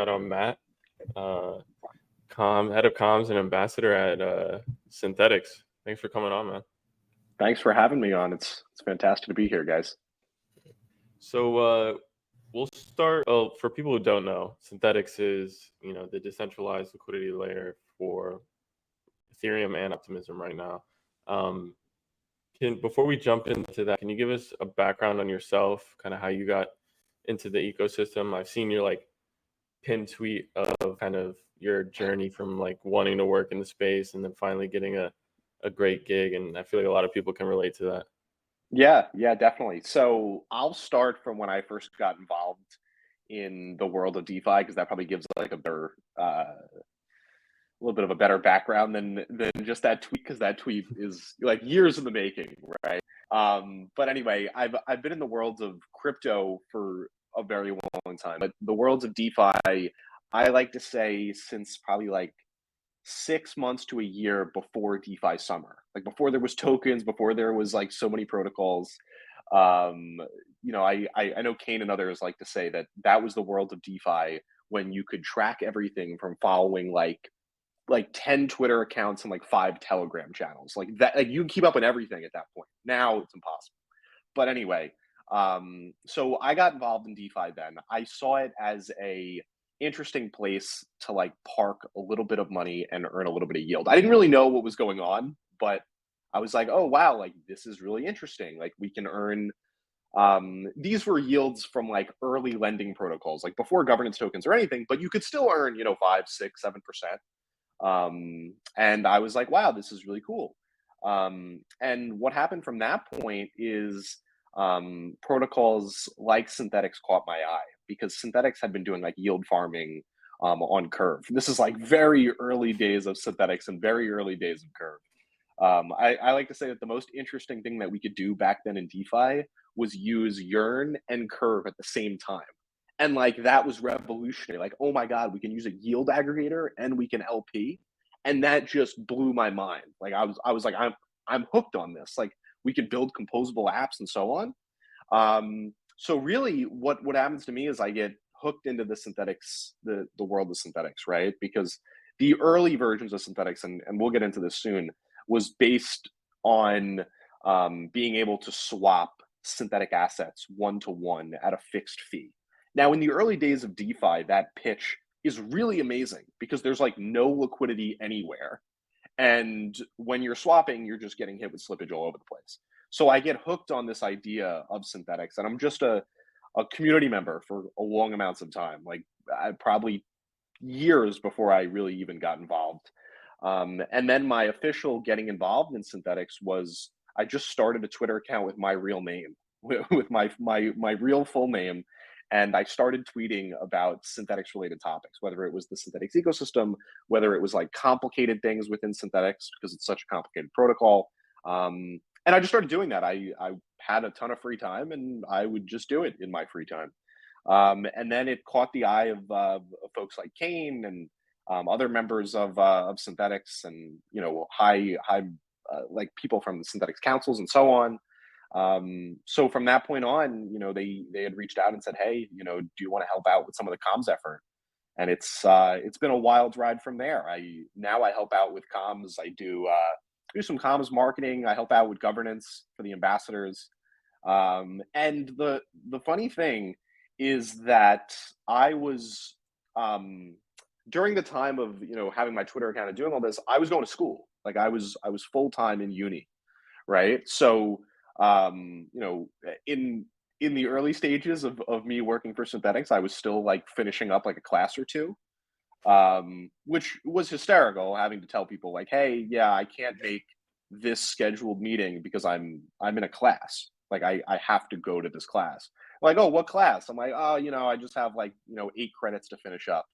got on Matt, uh, head of comms and ambassador at Synthetix. Thanks for coming on, man. Thanks for having me on. It's fantastic to be here, guys. So we'll start. Oh, for people who don't know, Synthetix is the decentralized liquidity layer for Ethereum and Optimism right now. Before we jump into that, can you give us a background on yourself, kind of how you got into the ecosystem? I've seen your pinned tweet of kind of your journey from wanting to work in the space and then finally getting a great gig, and I feel like a lot of people can relate to that. Yeah, definitely. So I'll start from when I first got involved in the world of DeFi, because that probably gives a little bit of a better background than just that tweet, because that tweet is years in the making, right? But anyway, I've been in the world of crypto for a very long time, but the worlds of DeFi, I like to say, since probably 6 months to a year before DeFi summer, before there was tokens, before there was so many protocols. I know Kane and others like to say that was the world of DeFi, when you could track everything from following like 10 Twitter accounts and 5 Telegram channels. You can keep up with everything at that point. Now it's impossible. But anyway, so I got involved in DeFi then. I saw it as a interesting place to park a little bit of money and earn a little bit of yield. I didn't really know what was going on, but I was like, oh wow, this is really interesting. We can earn these were yields from early lending protocols, before governance tokens or anything, but you could still earn 5, 6, 7%. And I was like, wow, this is really cool. And what happened from that point is protocols like Synthetix caught my eye, because Synthetix had been doing yield farming on Curve. This is very early days of Synthetix and very early days of Curve. I like to say that the most interesting thing that we could do back then in DeFi was use Yearn and Curve at the same time. And that was revolutionary. Oh my God, we can use a yield aggregator and we can LP. And that just blew my mind. I was like, I'm hooked on this. We could build composable apps and so on. So really what happens to me is I get hooked into the Synthetix, the world of Synthetix, right? Because the early versions of Synthetix, and we'll get into this soon, was based on being able to swap synthetic assets 1-to-1 at a fixed fee. Now, in the early days of DeFi, that pitch is really amazing, because there's no liquidity anywhere. And when you're swapping, you're just getting hit with slippage all over the place. So I get hooked on this idea of Synthetix, and I'm just a community member for a long amounts of time, probably years before I really even got involved. And then my official getting involved in Synthetix was, I just started a Twitter account with my real name, with my real full name. And I started tweeting about Synthetix related topics, whether it was the Synthetix ecosystem, whether it was complicated things within Synthetix, because it's such a complicated protocol. And I just started doing that. I had a ton of free time, and I would just do it in my free time. And then it caught the eye of folks like Kane and other members of Synthetix, and high people from the Synthetix councils and so on. So from that point on, they had reached out and said, hey, do you want to help out with some of the comms effort? And it's been a wild ride from there. I help out with comms. I do some comms marketing. I help out with governance for the ambassadors. And the funny thing is that I was during the time of having my Twitter account and doing all this, I was going to school. I was full time in uni, right? So in the early stages of me working for Synthetix, I was still finishing up a class or two, which was hysterical, having to tell people hey, yeah, I can't make this scheduled meeting because I'm in a class. I have to go to this class. Oh, what class? I'm oh, I just have 8 credits to finish up.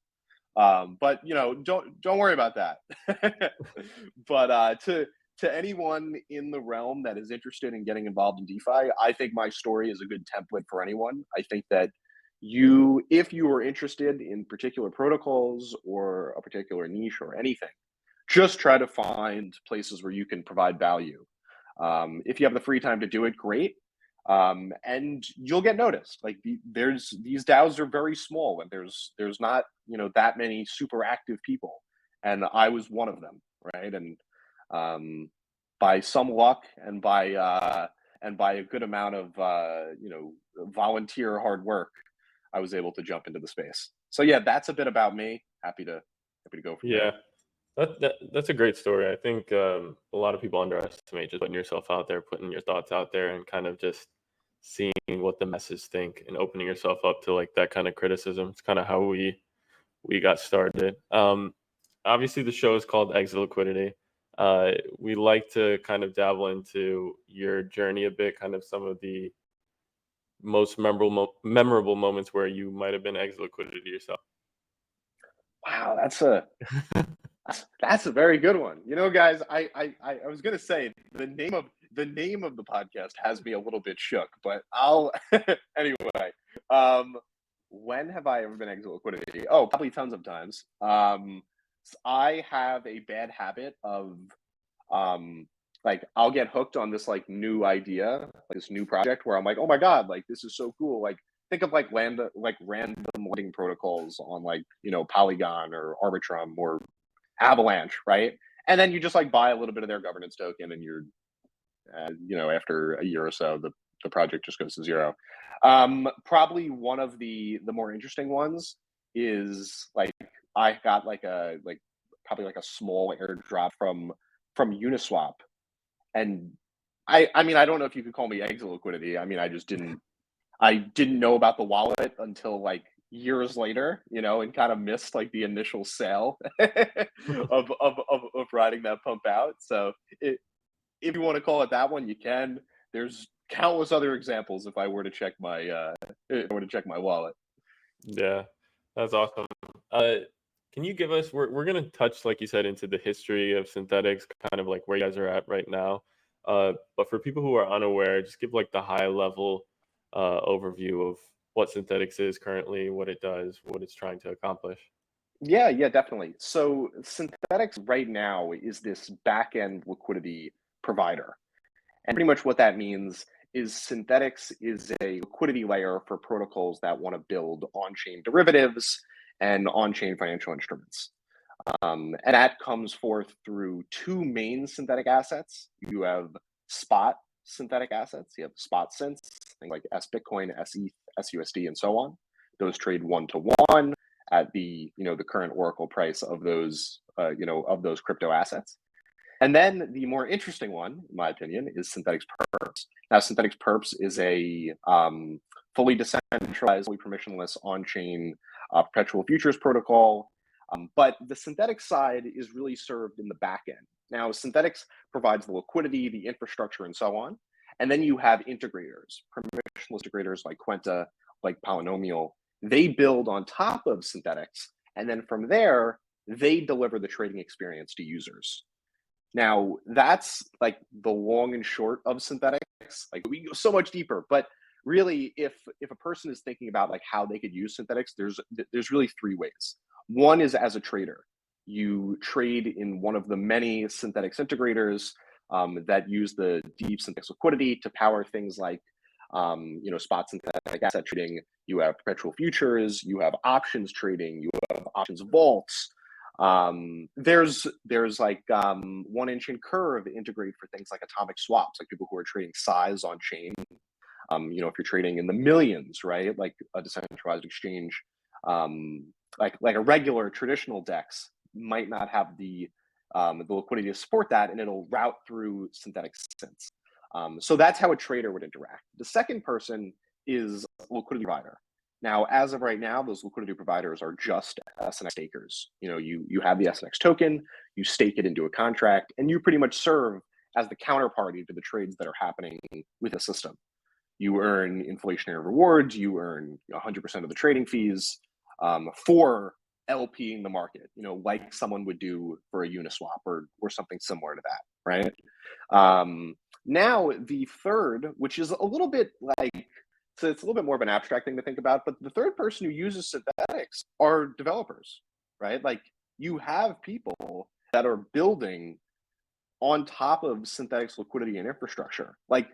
But don't worry about that. But to anyone in the realm that is interested in getting involved in DeFi, I think my story is a good template for anyone. I think that if you are interested in particular protocols or a particular niche or anything, just try to find places where you can provide value. If you have the free time to do it, great. and you'll get noticed. Like there's these DAOs are very small, and there's not that many super active people, and I was one of them, right? And by some luck and by a good amount of volunteer hard work, I was able to jump into the space. So yeah, that's a bit about me. Happy to go from Yeah. there. That's a great story. I think a lot of people underestimate just putting yourself out there, putting your thoughts out there, and kind of just seeing what the masses think and opening yourself up to like that kind of criticism. It's kind of how we got started. Obviously, the show is called Exit Liquidity. We like to kind of dabble into your journey a bit, kind of some of the most memorable moments where you might have been exit liquidity yourself. Wow, that's a very good one. Guys, I was gonna say the name of the podcast has me a little bit shook, but I'll anyway. When have I ever been exit liquidity? Oh, probably tons of times. I have a bad habit of like I'll get hooked on this like new idea, like this new project where I'm like, oh my god, like this is so cool. Like think of like random lending protocols on like Polygon or Arbitrum or Avalanche, right? And then you just like buy a little bit of their governance token, and you're, after a year or so, the project just goes to zero. Probably one of the more interesting ones is like I got probably like a small airdrop from Uniswap, and I mean I don't know if you could call me exit liquidity. I mean I didn't know about the wallet until like years later, and kind of missed like the initial sale of riding that pump out. So if you want to call it that one, you can. There's countless other examples if I were to check my wallet. Yeah, that's awesome. Can you give us? We're gonna touch, like you said, into the history of Synthetix, kind of like where you guys are at right now. But for people who are unaware, just give like the high level overview of what Synthetix is currently, what it does, what it's trying to accomplish. Yeah, definitely. So Synthetix right now is this back-end liquidity provider. And pretty much what that means is Synthetix is a liquidity layer for protocols that want to build on-chain derivatives and on-chain financial instruments. And that comes forth through two main synthetic assets. You have spot synthetic assets. You have spot synths, things like sBitcoin, sETH, sUSD, and so on. Those trade 1-to-1 at the the current Oracle price of those of those crypto assets. And then the more interesting one, in my opinion, is Synthetix Perps. Now, Synthetix Perps is a fully decentralized, fully permissionless on-chain perpetual futures protocol. But the Synthetix side is really served in the back end. Now, Synthetix provides the liquidity, the infrastructure, and so on. And then you have integrators, permissionless integrators like Quenta, like Polynomial. They build on top of Synthetix. And then from there, they deliver the trading experience to users. Now, that's like the long and short of Synthetix. Like we go so much deeper, but really, if a person is thinking about like how they could use Synthetix, there's really three ways. One is as a trader. You trade in one of the many Synthetix integrators that use the deep Synthetix liquidity to power things like spot synthetic asset trading. You have perpetual futures. You have options trading. You have options vaults. There's like 1-inch and curve integrate for things like atomic swaps, like people who are trading size on chain. If you're trading in the millions, right, like a decentralized exchange, like a regular traditional DEX might not have the liquidity to support that, and it'll route through synthetic synths. So that's how a trader would interact. The second person is a liquidity provider. Now, as of right now, those liquidity providers are just SNX stakers. You have the SNX token, you stake it into a contract, and you pretty much serve as the counterparty to the trades that are happening with the system. You earn inflationary rewards, you earn 100% of the trading fees for LPing the market, like someone would do for a Uniswap or something similar to that, right? Now, the third, which is a little bit like, so it's a little bit more of an abstract thing to think about, but the third person who uses Synthetix are developers, right? Like you have people that are building on top of Synthetix liquidity and infrastructure. Like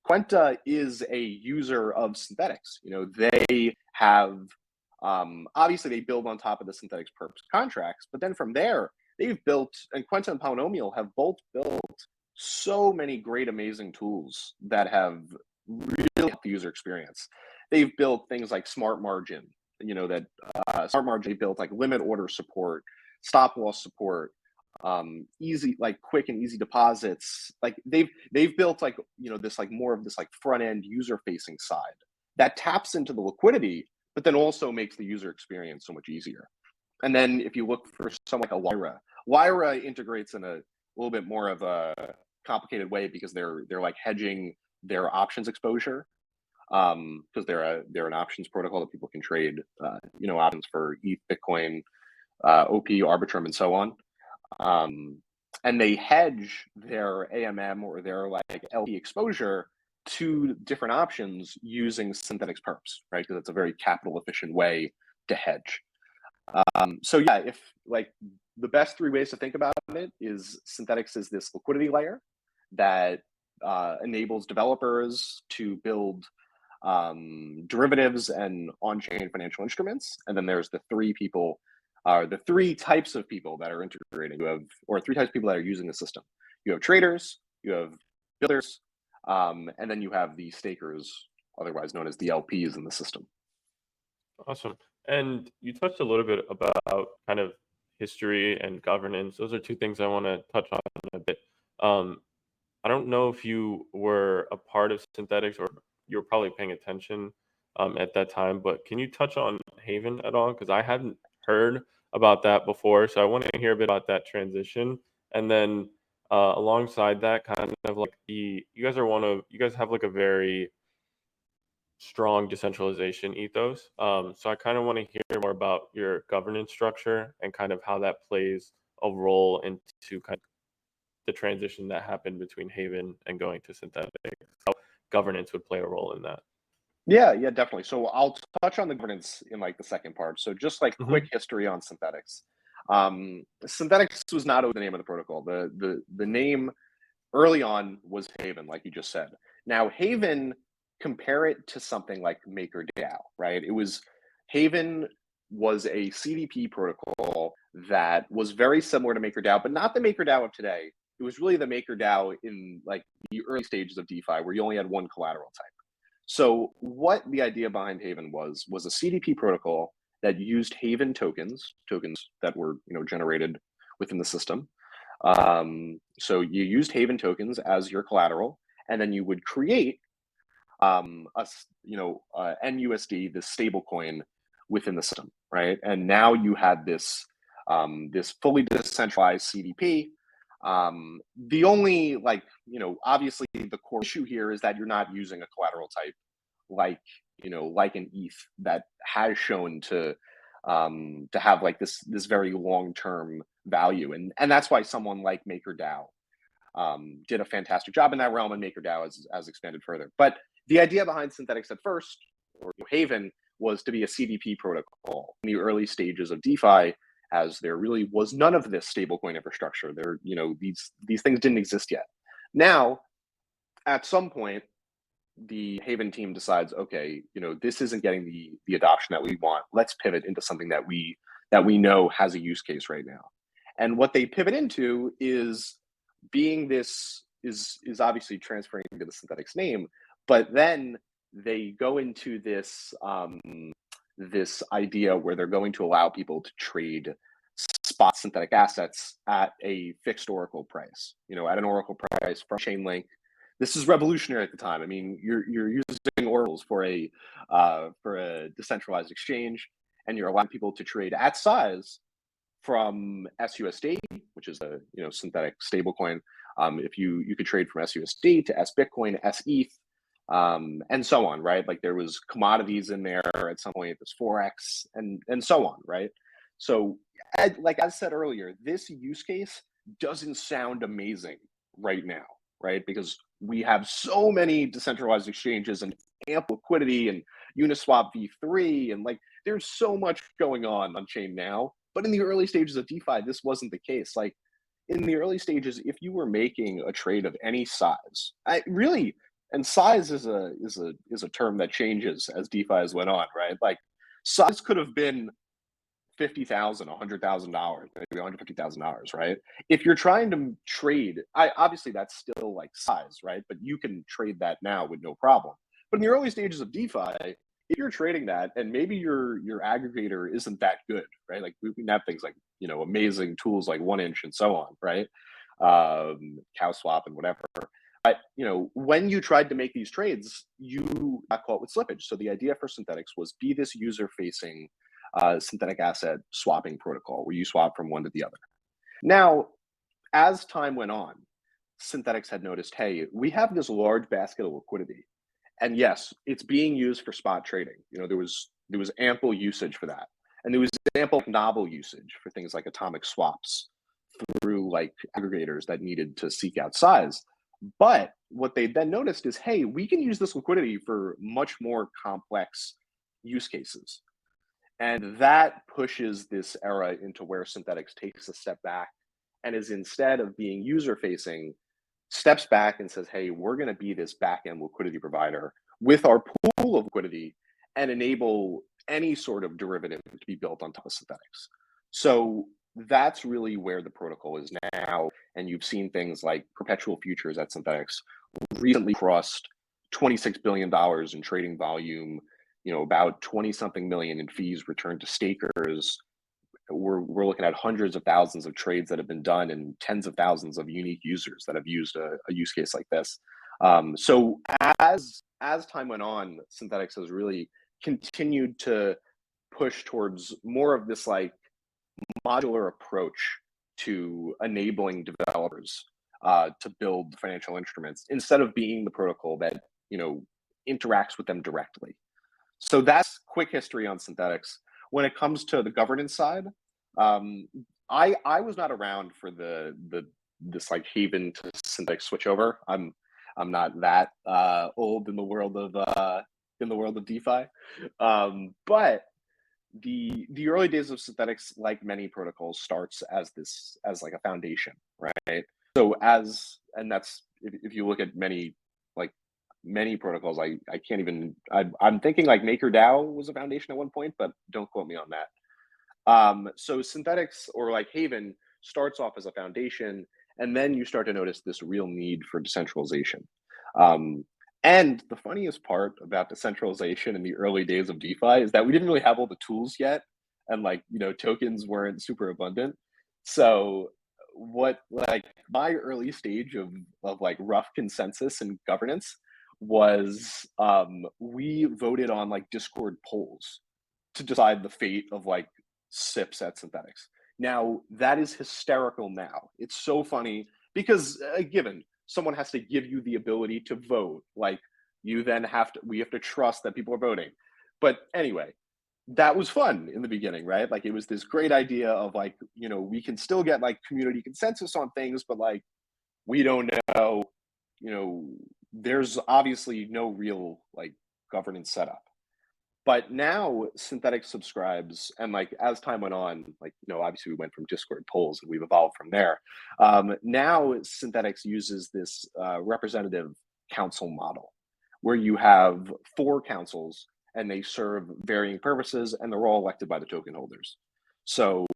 Quenta is a user of Synthetix. You know, they have obviously they build on top of the Synthetix perps contracts, but then from there they've built, and Quenta and Polynomial have both built so many great, amazing tools that have really helped the user experience. They've built things like Smart Margin. You know, that Smart Margin, they built like limit order support, stop loss support, easy, like quick and easy deposits. Like they've built like, you know, this like more of this like front end user facing side that taps into the liquidity, but then also makes the user experience so much easier. And then if you look for something like a Lyra integrates in a little bit more of a complicated way because they're like hedging their options exposure, because they're an options protocol that people can trade, you know, options for ETH, Bitcoin, OP, Arbitrum, and so on. And they hedge their AMM or their like LP exposure to different options using Synthetix perps, right? Because it's a very capital efficient way to hedge. So yeah, if like the best three ways to think about it is Synthetix is this liquidity layer that enables developers to build derivatives and on-chain financial instruments. And then there's the three types of people that are integrating. You have, or three types of people that are using the system. You have traders, you have builders, and then you have the stakers, otherwise known as the LPs in the system. Awesome. And you touched a little bit about kind of history and governance. Those are two things I want to touch on a bit. I don't know if you were a part of Synthetix or you were probably paying attention at that time, but can you touch on Haven at all? Because I hadn't heard about that before, so I want to hear a bit about that transition. And then alongside that, kind of like you guys have like a very strong decentralization ethos. So I kind of want to hear more about your governance structure and kind of how that plays a role into kind of the transition that happened between Haven and going to Synthetix. How governance would play a role in that. Yeah, definitely. So I'll touch on the governance in like the second part. So just like quick history on Synthetix. Synthetix was not the name of the protocol. The name early on was Haven, like you just said. Now Haven, compare it to something like MakerDAO, right? Haven was a CDP protocol that was very similar to MakerDAO, but not the MakerDAO of today. It was really the MakerDAO in like the early stages of DeFi, where you only had one collateral type. So what the idea behind Haven was a CDP protocol that used Haven tokens that were, you know, generated within the system. So you used Haven tokens as your collateral, and then you would create NUSD, this stable coin within the system, right? And now you had this this fully decentralized CDP. The only, like, you know, obviously the core issue here is that you're not using a collateral type like, you know, like an ETH that has shown to have like this very long-term value. And that's why someone like MakerDAO did a fantastic job in that realm, and MakerDAO has expanded further. But the idea behind Synthetix at first, or Haven, was to be a CDP protocol in the early stages of DeFi, as there really was none of this stablecoin infrastructure. There, you know, these things didn't exist yet. Now, at some point, the Haven team decides, okay, you know, this isn't getting the adoption that we want. Let's pivot into something that we know has a use case right now. And what they pivot into is being this is obviously transferring to the Synthetix name, but then they go into this this idea where they're going to allow people to trade spot synthetic assets at a fixed Oracle price, you know, at an Oracle price from Chainlink. This is revolutionary at the time. I mean, you're using oracles for a decentralized exchange, and you're allowing people to trade at size from SUSD, which is a, you know, synthetic stablecoin. If you could trade from SUSD to SBitcoin, SETH, and so on, right? Like there was commodities in there at some point, there's Forex, and so on, right? So, like I said earlier, this use case doesn't sound amazing right now, right? Because we have so many decentralized exchanges and ample liquidity and Uniswap V3, and like there's so much going on chain now. But in the early stages of DeFi, this wasn't the case. Like in the early stages, if you were making a trade of any size, And size is a term that changes as DeFi has went on, right? Like size could have been $50,000, $100,000, maybe $150,000, right? If you're trying to trade, obviously that's still like size, right? But you can trade that now with no problem. But in the early stages of DeFi, if you're trading that and maybe your aggregator isn't that good, right? Like we can have things like, amazing tools like 1inch and so on, right? Cow swap and whatever. But when you tried to make these trades, you got caught with slippage. So the idea for Synthetix was be this user-facing synthetic asset swapping protocol where you swap from one to the other. Now, as time went on, Synthetix had noticed, hey, we have this large basket of liquidity, and yes, it's being used for spot trading. There was ample usage for that, and there was ample novel usage for things like atomic swaps through like aggregators that needed to seek out size. But what they then noticed is, hey, we can use this liquidity for much more complex use cases. And that pushes this era into where Synthetix takes a step back and is, instead of being user-facing, steps back and says, hey, we're going to be this back-end liquidity provider with our pool of liquidity and enable any sort of derivative to be built on top of Synthetix. So that's really where the protocol is now. And you've seen things like perpetual futures at Synthetix recently crossed $26 billion in trading volume, about 20-something million in fees returned to stakers. We're looking at hundreds of thousands of trades that have been done and tens of thousands of unique users that have used a use case like this. So as time went on, Synthetix has really continued to push towards more of this like modular approach to enabling developers to build financial instruments instead of being the protocol that interacts with them directly. So that's quick history on Synthetix. When it comes to the governance side, I was not around for this like Haven to Synthetix switchover. I'm not that old in the world of DeFi, but the early days of Synthetix, like many protocols, starts as like a foundation, right? So that's if you look at many protocols, I can't even, I'm thinking like MakerDAO was a foundation at one point, but don't quote me on that. So Synthetix, or like Haven, starts off as a foundation, and then you start to notice this real need for decentralization. And the funniest part about decentralization in the early days of DeFi is that we didn't really have all the tools yet, and tokens weren't super abundant. So what like my early stage of like rough consensus and governance was we voted on like Discord polls to decide the fate of like SIPs at Synthetix. Now that is hysterical now. It's so funny because given someone has to give you the ability to vote, like we have to trust that people are voting. But anyway, that was fun in the beginning, right? Like it was this great idea of like, we can still get like community consensus on things, but like we don't know, there's obviously no real like governance setup. But now Synthetix subscribes, and like as time went on, like obviously we went from Discord polls and we've evolved from there. Now Synthetix uses this representative council model, where you have 4 councils and they serve varying purposes, and they're all elected by the token holders. So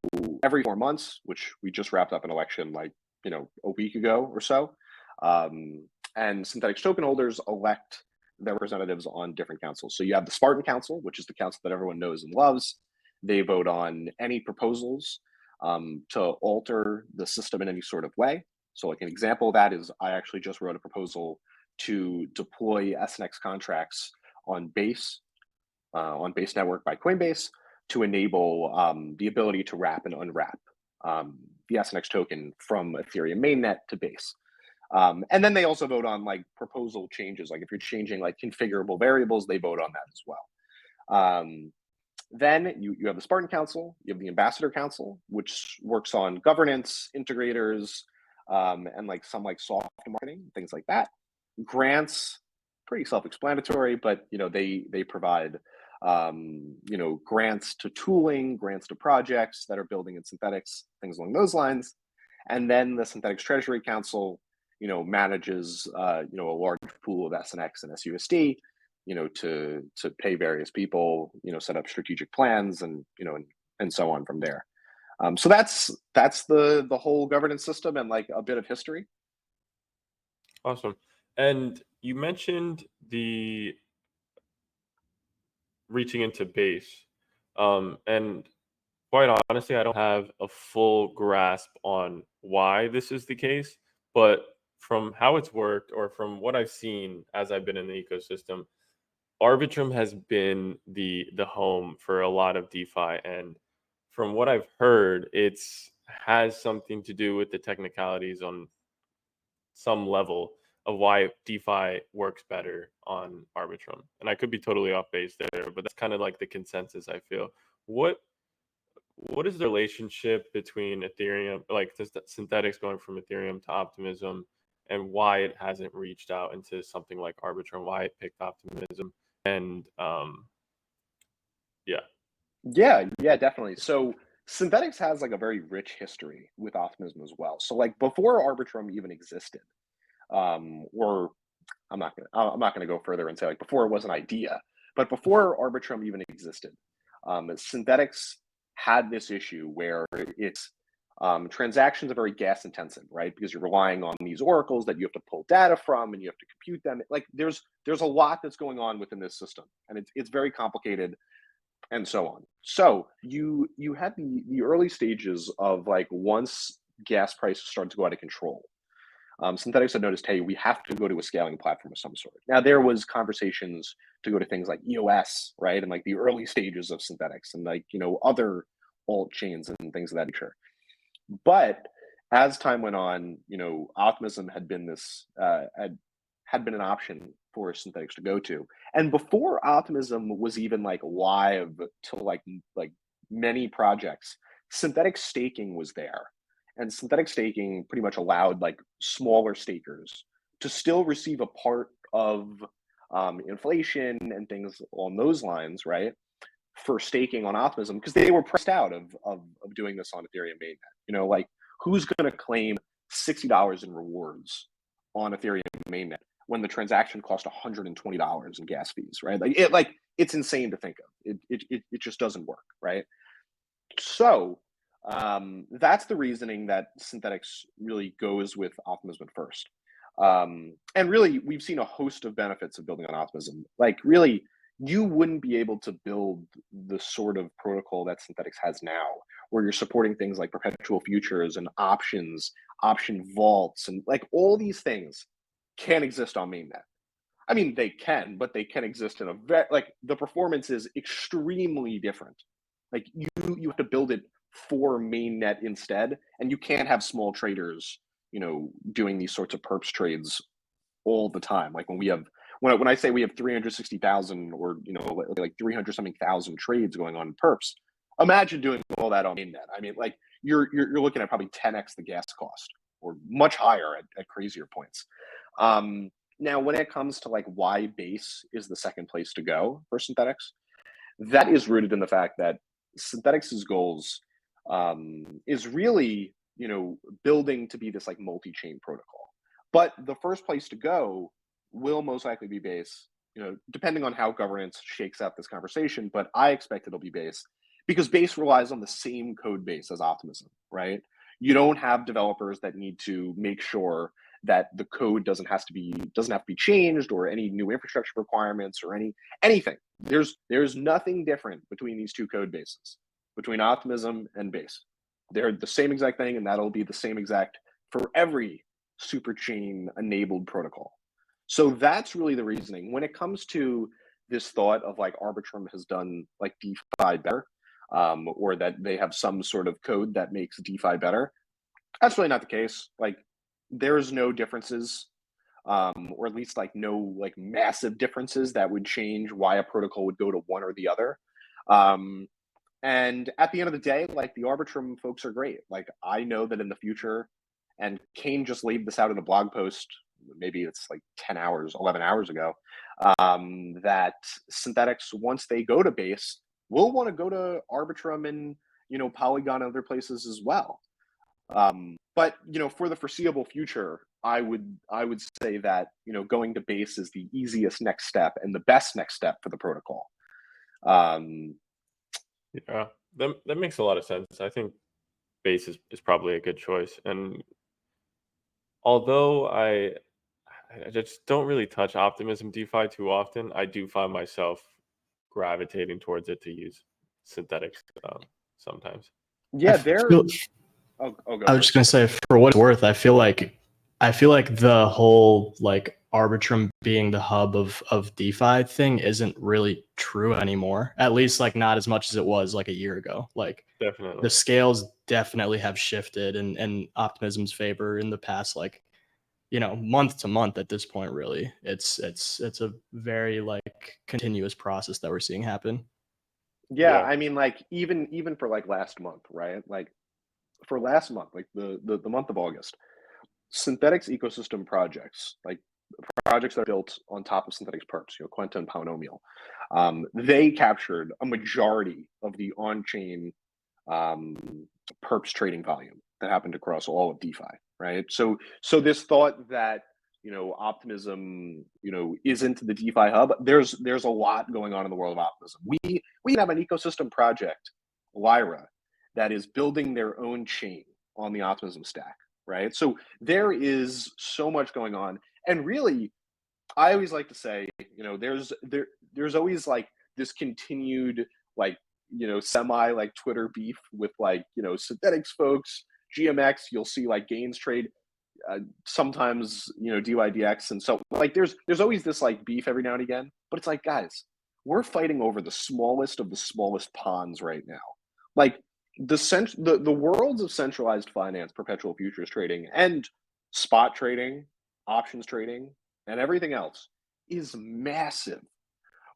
every 4 months, which we just wrapped up an election like a week ago or so, and Synthetix token holders elect their representatives on different councils. So you have the Spartan Council, which is the council that everyone knows and loves. They vote on any proposals to alter the system in any sort of way. So like an example of that is I actually just wrote a proposal to deploy SNX contracts on Base Network by Coinbase to enable the ability to wrap and unwrap the SNX token from Ethereum mainnet to Base. And then they also vote on like proposal changes. Like if you're changing like configurable variables, they vote on that as well. Then you have the Spartan Council, you have the Ambassador Council, which works on governance, integrators, and like some like soft marketing, things like that. Grants, pretty self-explanatory, but they provide grants to tooling, grants to projects that are building in Synthetix, things along those lines. And then the Synthetix Treasury Council manages a large pool of SNX and SUSD, to pay various people, set up strategic plans, and so on from there. So that's the whole governance system and like a bit of history. Awesome. And you mentioned the reaching into base. And quite honestly, I don't have a full grasp on why this is the case, but from how it's worked or from what I've seen as I've been in the ecosystem, Arbitrum has been the home for a lot of DeFi, and from what I've heard, it's has something to do with the technicalities on some level of why DeFi works better on Arbitrum. And I could be totally off base there, but that's kind of like the consensus I feel. What what is the relationship between Ethereum, like Synthetix going from Ethereum to Optimism, and why it hasn't reached out into something like Arbitrum, why it picked Optimism, and yeah. Yeah, definitely. So Synthetix has like a very rich history with Optimism as well. So like before Arbitrum even existed, or I'm not gonna go further and say like before it was an idea, but before Arbitrum even existed, Synthetix had this issue where it's transactions are very gas intensive, right? Because you're relying on these oracles that you have to pull data from and you have to compute them. Like there's a lot that's going on within this system, and it's very complicated and so on. So you had the early stages of like once gas prices started to go out of control. Synthetix had noticed, hey, we have to go to a scaling platform of some sort. Now there was conversations to go to things like EOS, right, and like the early stages of Synthetix, and like other alt chains and things of that nature. But as time went on, Optimism had been had been an option for Synthetix to go to. And before Optimism was even like live to like many projects, Synthetic staking was there. And synthetic staking pretty much allowed like smaller stakers to still receive a part of inflation and things along those lines, right? For staking on Optimism because they were priced out of doing this on Ethereum mainnet. Like who's going to claim $60 in rewards on Ethereum mainnet when the transaction cost $120 in gas fees, right? It's insane to think of. It just doesn't work, right? So that's the reasoning that Synthetix really goes with Optimism first. And really, we've seen a host of benefits of building on Optimism. Like, really, you wouldn't be able to build the sort of protocol that Synthetix has now, where you're supporting things like perpetual futures and options, option vaults, and like all these things can't exist on mainnet. I mean, they can, but they can exist in a like the performance is extremely different. Like you have to build it for mainnet instead, and you can't have small traders, doing these sorts of perps trades all the time. Like when I say we have 360,000 or like 300 something thousand trades going on in perps, imagine doing all that on mainnet. I mean, like you're looking at probably 10x the gas cost or much higher at crazier points. Now, when it comes to like why base is the second place to go for Synthetix, that is rooted in the fact that Synthetix's goals is really, building to be this like multi-chain protocol. But the first place to go will most likely be base, depending on how governance shakes out this conversation. But I expect it'll be base because base relies on the same code base as Optimism, right? You don't have developers that need to make sure that the code doesn't have to be changed or any new infrastructure requirements or anything. There's nothing different between these two code bases, between Optimism and base. They're the same exact thing, and that'll be the same exact for every superchain enabled protocol. So that's really the reasoning. When it comes to this thought of like Arbitrum has done like DeFi better, or that they have some sort of code that makes DeFi better, that's really not the case. Like there's no differences, or at least like no like massive differences that would change why a protocol would go to one or the other. And at the end of the day, like the Arbitrum folks are great. Like I know that in the future, and Kane just laid this out in a blog post, maybe it's like 11 hours ago, that Synthetix, once they go to base, will want to go to Arbitrum and Polygon and other places as well. But for the foreseeable future, I would say that going to base is the easiest next step and the best next step for the protocol. Yeah, that makes a lot of sense. I think base is probably a good choice. And although I just don't really touch optimism DeFi too often, I do find myself gravitating towards it to use Synthetix sometimes. Yeah, they're. Feel, Oh, go I was first. just gonna say, for what it's worth, I feel like the whole like Arbitrum being the hub of DeFi thing isn't really true anymore. At least like not as much as it was like a year ago. Like Definitely. the scales definitely have shifted in Optimism's favor in the past like month to month at this point. Really, it's a very like continuous process that we're seeing happen. Yeah, I mean, like even for like last month, right? Like for last month, like the month of August, Synthetix ecosystem projects, like projects that are built on top of Synthetix perps, Quenta and Polynomial, they captured a majority of the on-chain perps trading volume that happened across all of DeFi, right? So this thought that optimism isn't the DeFi hub. There's a lot going on in the world of optimism. We have an ecosystem project, Lyra, that is building their own chain on the optimism stack, right? So there is so much going on, and really I always like to say, there's always like this continued like semi like Twitter beef with like Synthetix folks, GMX. You'll see like gains trade, sometimes DYDX, and so like there's always this like beef every now and again. But it's like, guys, we're fighting over the smallest of the smallest ponds right now. Like the worlds of centralized finance, perpetual futures trading, and spot trading, options trading, and everything else is massive.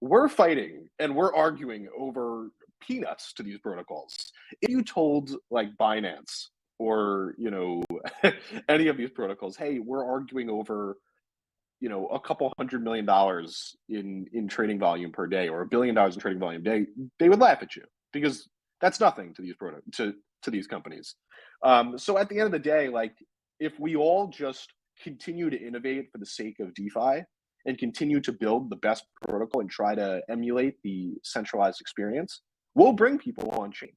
We're fighting and we're arguing over peanuts to these protocols. If you told like Binance or any of these protocols, hey, we're arguing over a couple $100 million in trading volume per day, or $1 billion in trading volume a day, they would laugh at you, because that's nothing to these to these companies. So at the end of the day, like if we all just continue to innovate for the sake of DeFi and continue to build the best protocol and try to emulate the centralized experience, we'll bring people on chain.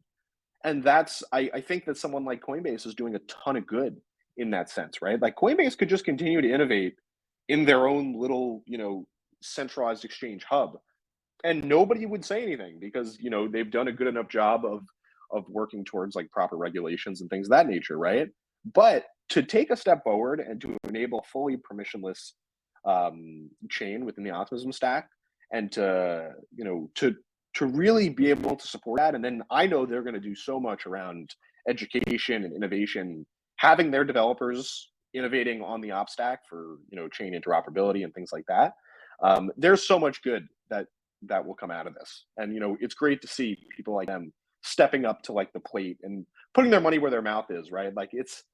And that's, I think that someone like Coinbase is doing a ton of good in that sense, right? Like Coinbase could just continue to innovate in their own little, centralized exchange hub, and nobody would say anything, because they've done a good enough job of working towards like proper regulations and things of that nature, right? But to take a step forward and to enable fully permissionless chain within the Optimism stack, and to really be able to support that, and then I know they're going to do so much around education and innovation, having their developers innovating on the op stack for chain interoperability and things like that. There's so much good that will come out of this, and it's great to see people like them stepping up to like the plate and putting their money where their mouth is, right? Like it's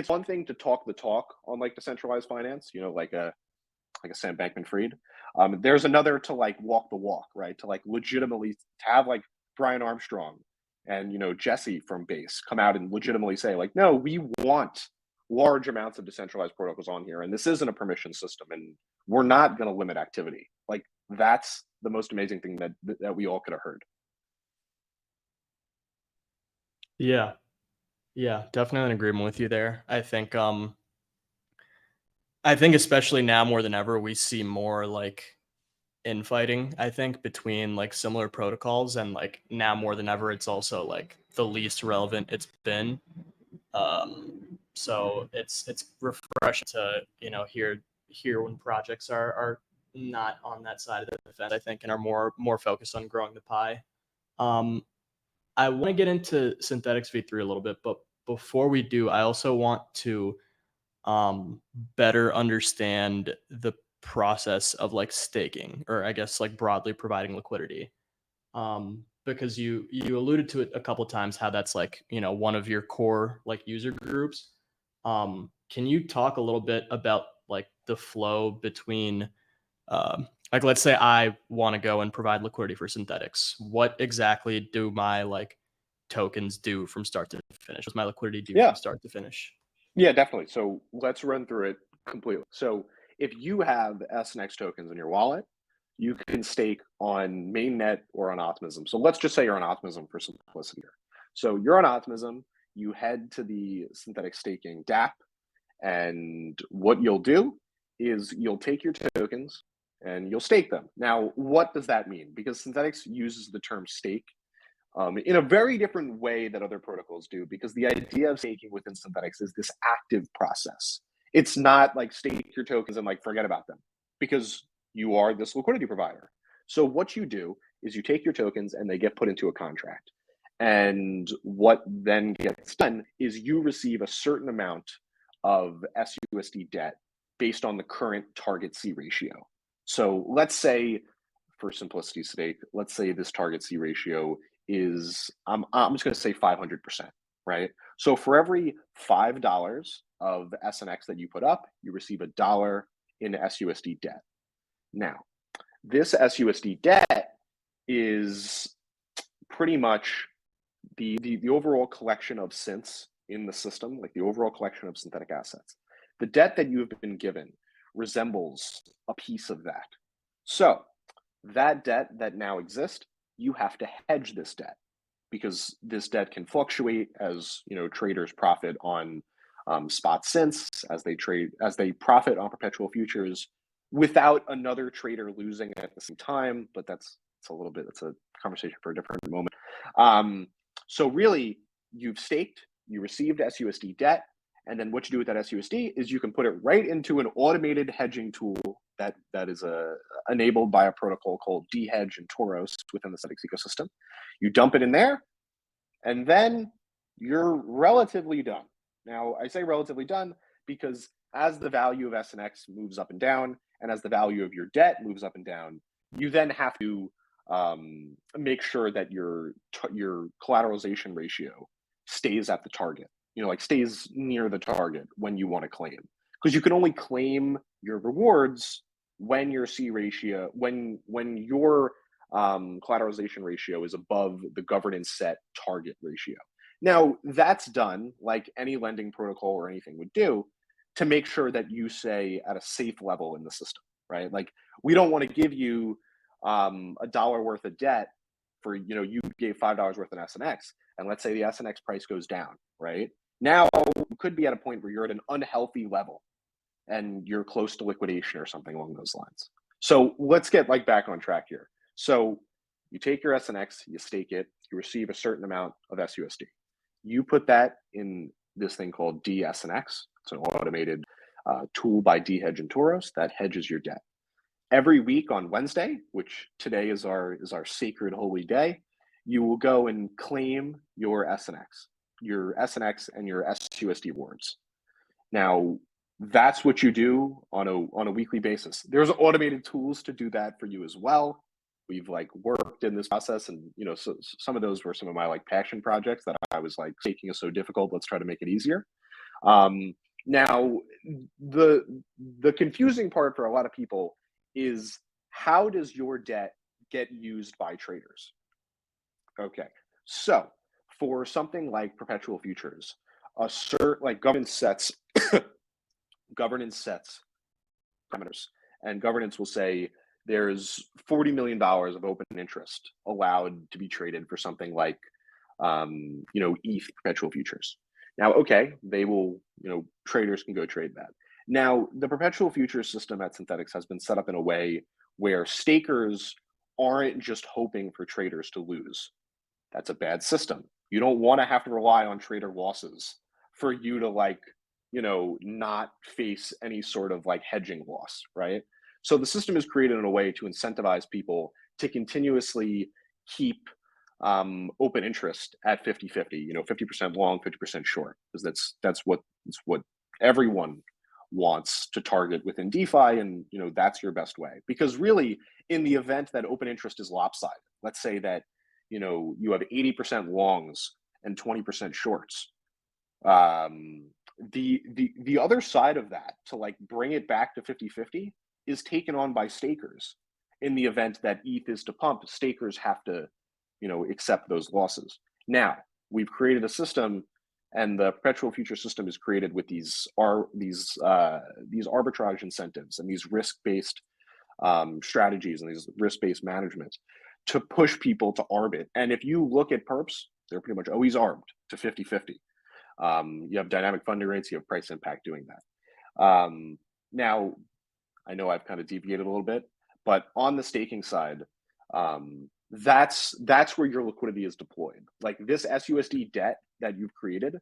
one thing to talk the talk on like decentralized finance, like a Sam Bankman-Fried. There's another to like walk the walk, right? To like legitimately to have like Brian Armstrong and Jesse from Base come out and legitimately say like, no, we want large amounts of decentralized protocols on here, and this isn't a permission system, and we're not going to limit activity. Like that's the most amazing thing that we all could have heard. Yeah, definitely in agreement with you there. I think especially now more than ever, we see more like infighting, I think, between like similar protocols, and like now more than ever, it's also like the least relevant it's been. So it's refreshing to hear when projects are not on that side of the fence, I think, and are more focused on growing the pie. I want to get into Synthetix V3 a little bit, but before we do, I also want to better understand the process of like staking, or I guess like broadly providing liquidity. Because you alluded to it a couple of times, how that's like one of your core like user groups. Can you talk a little bit about like the flow between like let's say I want to go and provide liquidity for Synthetix. What exactly do my like tokens do from start to finish? What's my liquidity do Yeah. from start to finish? Yeah, definitely. So let's run through it completely. So if you have SNX tokens in your wallet, you can stake on mainnet or on Optimism. So let's just say you're on Optimism for simplicity here. So you're on Optimism, you head to the Synthetix staking DApp, and what you'll do is you'll take your tokens and you'll stake them. Now, what does that mean? Because Synthetix uses the term stake in a very different way that other protocols do, because the idea of staking within Synthetix is this active process. It's not like stake your tokens and like forget about them, because you are this liquidity provider. So what you do is you take your tokens and they get put into a contract. And what then gets done is you receive a certain amount of SUSD debt based on the current target C ratio. So let's say, for simplicity's sake, let's say this target C ratio is, I'm just going to say 500%, right? So for every $5 of SNX that you put up, you receive $1 in SUSD debt. Now, this SUSD debt is pretty much the overall collection of synths in the system, like the overall collection of synthetic assets. The debt that you have been given resembles a piece of that. So that debt that now exists, you have to hedge this debt, because this debt can fluctuate as traders profit on spot synths, as they profit on perpetual futures without another trader losing at the same time. But it's a conversation for a different moment. So really, you've staked, you received SUSD debt, and then what you do with that SUSD is you can put it right into an automated hedging tool that is enabled by a protocol called dhedge and Toros within the Synthetix ecosystem. You dump it in there, and then you're relatively done. Now, I say relatively done because as the value of SNX moves up and down, and as the value of your debt moves up and down, you then have to make sure that your collateralization ratio stays at the target, stays near the target when you want to claim, because you can only claim your rewards when your C ratio, when your collateralization ratio is above the governance set target ratio. Now, that's done like any lending protocol or anything would do to make sure that you stay at a safe level in the system, right? Like, we don't want to give you $1 worth of debt for, you gave $5 worth in SNX, and let's say the SNX price goes down, right? Now you could be at a point where you're at an unhealthy level and you're close to liquidation or something along those lines. So let's get back on track here. So you take your SNX, you stake it, you receive a certain amount of SUSD. You put that in this thing called DSNX. It's an automated tool by DHedge and Toros that hedges your debt. Every week on Wednesday, which today is our sacred holy day, you will go and claim your SNX and your SUSD rewards. Now, that's what you do on a weekly basis. There's automated tools to do that for you as well. We've worked in this process, and so some of those were some of my passion projects that I was taking is so difficult. Let's try to make it easier. Now, the confusing part for a lot of people is, how does your debt get used by traders? Okay, so for something like perpetual futures, a certain governance sets parameters, and governance will say there's $40 million of open interest allowed to be traded for something like ETH perpetual futures. Now, okay, they will, traders can go trade that. Now, the perpetual futures system at Synthetix has been set up in a way where stakers aren't just hoping for traders to lose. That's a bad system. You don't want to have to rely on trader losses for you to not face any sort of hedging loss, right? So the system is created in a way to incentivize people to continuously keep open interest at 50-50, 50% long, 50% short, because that's what everyone wants to target within DeFi, and that's your best way. Because really, in the event that open interest is lopsided, let's say that you have 80% longs and 20% shorts, the other side of that, to bring it back to 50-50, is taken on by stakers. In the event that ETH is to pump, stakers have to accept those losses. Now, we've created a system, and the perpetual future system is created with these arbitrage incentives and these risk-based strategies and these risk-based management to push people to arb it. And if you look at perps, they're pretty much always arbed to 50-50. You have dynamic funding rates, you have price impact doing that. Now, I know I've kind of deviated a little bit, but on the staking side, that's where your liquidity is deployed. Like this SUSD debt that you've created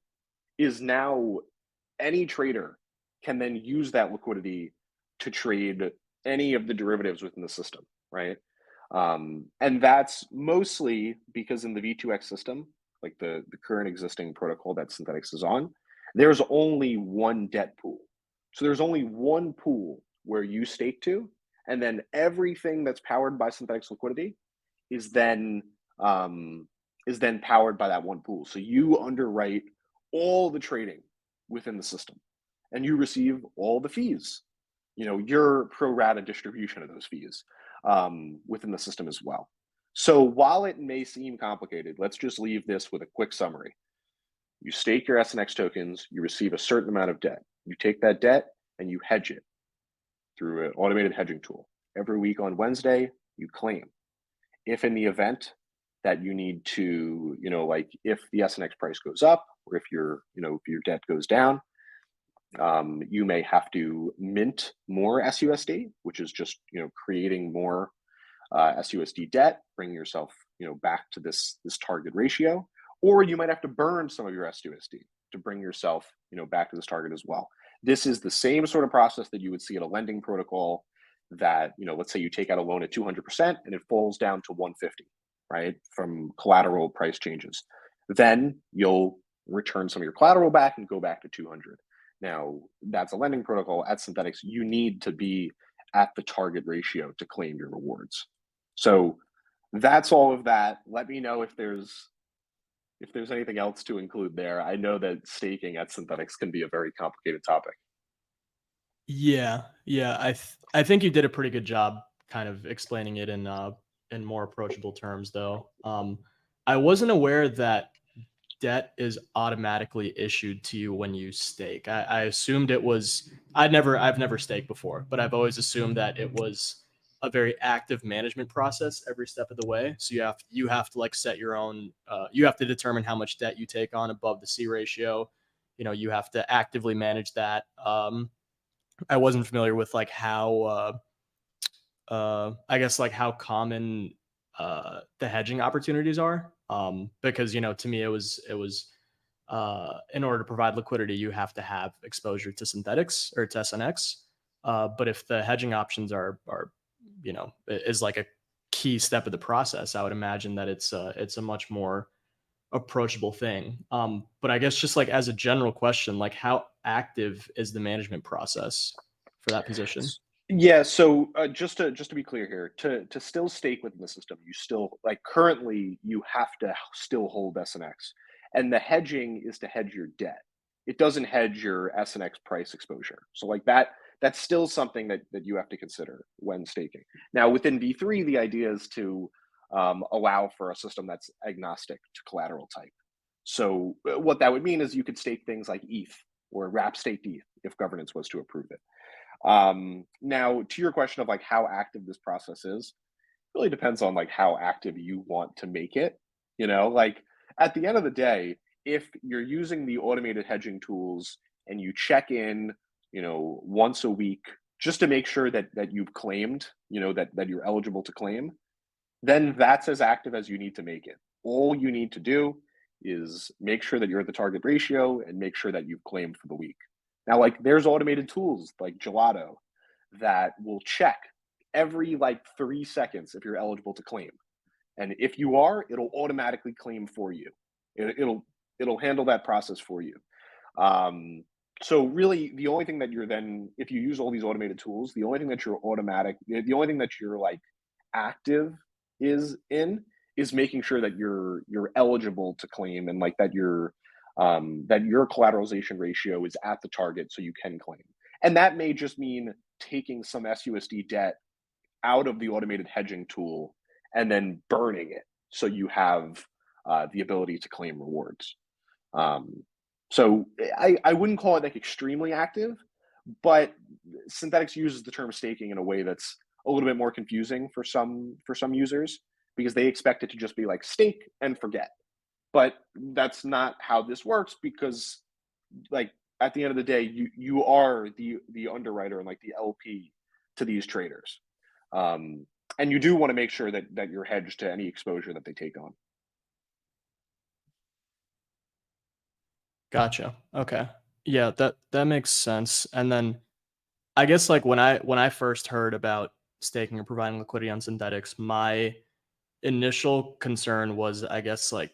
is now, any trader can then use that liquidity to trade any of the derivatives within the system, right? And that's mostly because in the V2X system, like the current existing protocol that Synthetix is on, there's only one debt pool. So there's only one pool where you stake to, and then everything that's powered by Synthetix liquidity is then powered by that one pool. So you underwrite all the trading within the system, and you receive all the fees. You know, your pro rata distribution of those fees within the system as well. So while it may seem complicated, let's just leave this with a quick summary. You stake your SNX tokens, you receive a certain amount of debt. You take that debt and you hedge it through an automated hedging tool. Every week on Wednesday, you claim. If in the event that you need to, you know, like if the SNX price goes up, or if your debt goes down, you may have to mint more SUSD, which is just, you know, creating more SUSD debt, bringing yourself, you know, back to this target ratio, or you might have to burn some of your SUSD to bring yourself, you know, back to this target as well. This is the same sort of process that you would see at a lending protocol that, you know, let's say you take out a loan at 200% and it falls down to 150, right, from collateral price changes. Then you'll return some of your collateral back and go back to 200. Now, that's a lending protocol. At Synthetix, you need to be at the target ratio to claim your rewards. So that's all of that. Let me know if there's anything else to include there. I know that staking at Synthetix can be a very complicated topic. Yeah. I think you did a pretty good job kind of explaining it in more approachable terms, though. I wasn't aware that debt is automatically issued to you when you stake. I assumed it was. I've never staked before, but I've always assumed that it was a very active management process every step of the way. So you have to like set your own. You have to determine how much debt you take on above the C ratio. You know, you have to actively manage that. I wasn't familiar with like how I guess like how common the hedging opportunities are. Because, you know, to me it was in order to provide liquidity, you have to have exposure to Synthetix or to SNX. But if the hedging options are you know, is like a key step of the process, I would imagine that it's a much more approachable thing. But I guess just like as a general question, like how active is the management process for that position? Yeah, so just to be clear here, to still stake within the system, you still, like, currently you have to still hold SNX, and the hedging is to hedge your debt. It doesn't hedge your SNX price exposure. So like that's still something that you have to consider when staking. Now within V3, the idea is to allow for a system that's agnostic to collateral type. So what that would mean is you could stake things like ETH or wrap staked ETH if governance was to approve it. Now to your question of like how active this process is, really depends on like how active you want to make it. You know, like at the end of the day, if you're using the automated hedging tools and you check in, you know, once a week just to make sure that you've claimed, you know, that you're eligible to claim, then that's as active as you need to make it. All you need to do is make sure that you're at the target ratio and make sure that you've claimed for the week. Now, like there's automated tools like Gelato that will check every like 3 seconds if you're eligible to claim. And if you are, it'll automatically claim for you. It'll handle that process for you. So really the only thing that you're then, if you use all these automated tools, the only thing that you're like active is making sure that you're eligible to claim, and like that your collateralization ratio is at the target so you can claim. And that may just mean taking some SUSD debt out of the automated hedging tool and then burning it so you have the ability to claim rewards. So I wouldn't call it like extremely active, but Synthetix uses the term staking in a way that's a little bit more confusing for some users, because they expect it to just be like stake and forget. But that's not how this works, because like at the end of the day, you are the underwriter and like the LP to these traders. And you do want to make sure that you're hedged to any exposure that they take on. Gotcha. Okay. Yeah, that makes sense. And then I guess like when I first heard about staking or providing liquidity on Synthetix, my initial concern was, I guess, like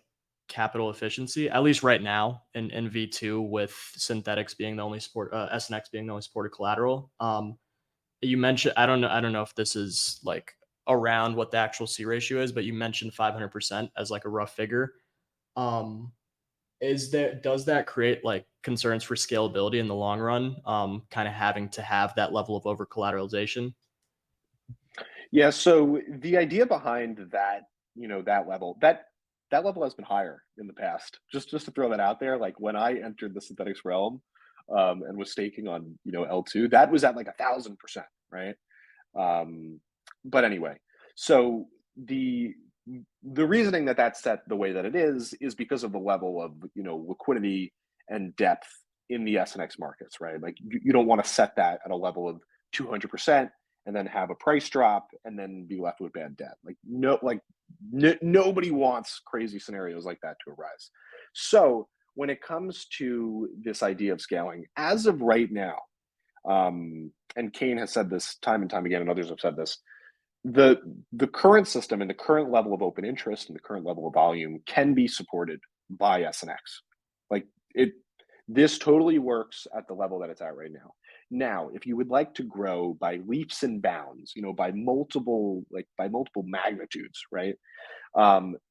capital efficiency, at least right now in V2, with Synthetix being the only support, SNX being the only supported collateral. You mentioned, I don't know if this is like around what the actual C ratio is, but you mentioned 500% as like a rough figure. Does that create like concerns for scalability in the long run? Kind of having to have that level of over collateralization. Yeah. So the idea behind that, that level has been higher in the past. Just to throw that out there, like when I entered the Synthetix realm, and was staking on, L2, that was at like 1,000%, right? But anyway, so the reasoning that that's set the way that it is because of the level of liquidity and depth in the SNX markets, right? Like you don't want to set that at a level of 200% and then have a price drop and then be left with bad debt. Nobody wants crazy scenarios like that to arise. So when it comes to this idea of scaling, as of right now, and Kane has said this time and time again, and others have said this, the current system and the current level of open interest and the current level of volume can be supported by SNX. Like this totally works at the level that it's at right now. Now, if you would like to grow by leaps and bounds, by multiple magnitudes, right?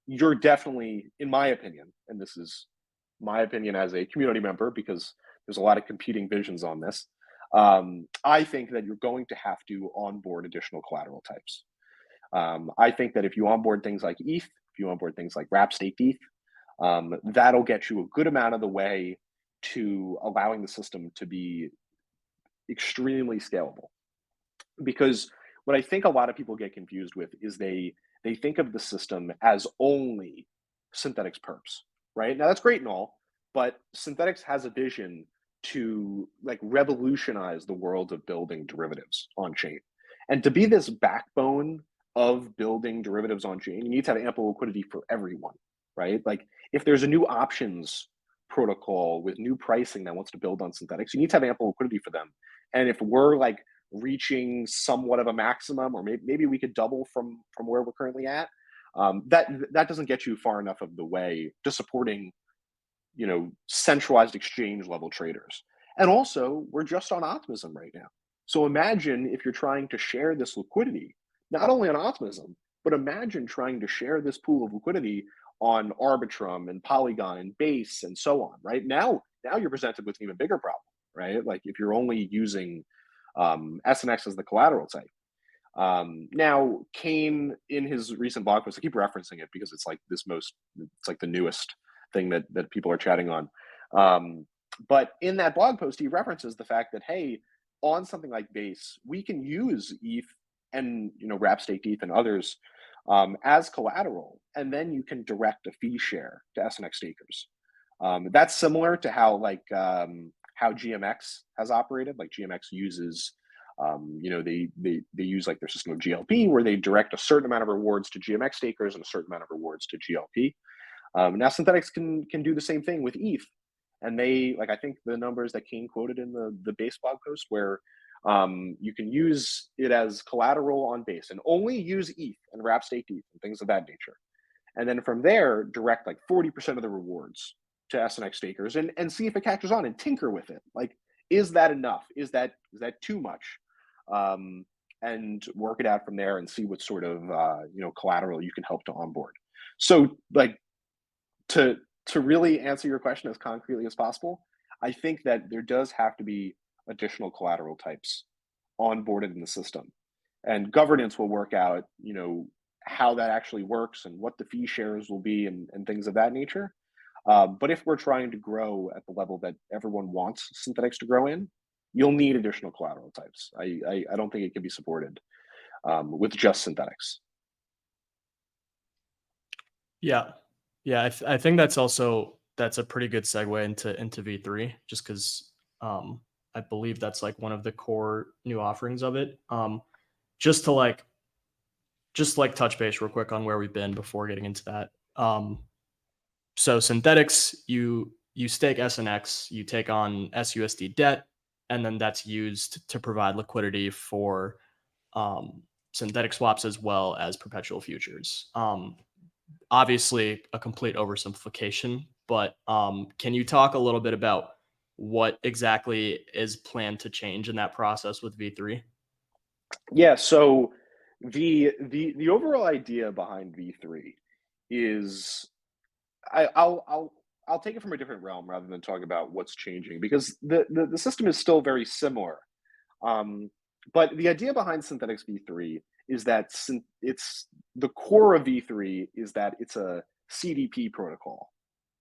You're definitely, in my opinion, and this is my opinion as a community member, because there's a lot of competing visions on this. I think that you're going to have to onboard additional collateral types. I think that if you onboard things like ETH, if you onboard things like wrap staked ETH, that'll get you a good amount of the way to allowing the system to be extremely scalable. Because what I think a lot of people get confused with is they think of the system as only Synthetix perps, right? Now that's great and all, but Synthetix has a vision to like revolutionize the world of building derivatives on chain. And to be this backbone of building derivatives on chain, you need to have ample liquidity for everyone, right? Like if there's a new options protocol with new pricing that wants to build on Synthetix, you need to have ample liquidity for them. And if we're like reaching somewhat of a maximum, or maybe we could double from where we're currently at, that doesn't get you far enough of the way to supporting centralized exchange level traders. And also, we're just on Optimism right now. So imagine if you're trying to share this liquidity, not only on Optimism, but imagine trying to share this pool of liquidity on Arbitrum and Polygon and Base and so on, right? Now you're presented with an even bigger problem, right? Like if you're only using SNX as the collateral type. Now, Kane, in his recent blog post, I keep referencing it because it's like the newest thing that people are chatting on. But in that blog post, he references the fact that, hey, on something like Base, we can use ETH and wrap staked ETH and others as collateral, and then you can direct a fee share to SNX stakers. That's similar to how how GMX has operated. Like GMX uses, they use like their system of GLP, where they direct a certain amount of rewards to GMX stakers and a certain amount of rewards to GLP. Now Synthetix can do the same thing with ETH, and they I think the numbers that Kane quoted in the Base blog post, where you can use it as collateral on Base and only use ETH and wrap staked ETH and things of that nature, and then from there direct like 40% of the rewards to SNX stakers and see if it catches on and tinker with it. Like, is that enough? Is that too much? And work it out from there and see what sort of collateral you can help to onboard. So to really answer your question as concretely as possible, I think that there does have to be additional collateral types onboarded in the system, and governance will work out how that actually works and what the fee shares will be and things of that nature. But if we're trying to grow at the level that everyone wants Synthetix to grow in, you'll need additional collateral types. I don't think it can be supported with just Synthetix. Yeah, yeah. I think that's a pretty good segue into V3, just because I believe that's like one of the core new offerings of it. Just to touch base real quick on where we've been before getting into that. So Synthetix, you stake SNX, you take on SUSD debt, and then that's used to provide liquidity for synthetic swaps as well as perpetual futures. Obviously, a complete oversimplification, but can you talk a little bit about what exactly is planned to change in that process with V3? Yeah, so the overall idea behind V3 is I'll take it from a different realm rather than talk about what's changing, because the system is still very similar. But the idea behind Synthetix V3 is that it's the core of V3 is that it's a CDP protocol.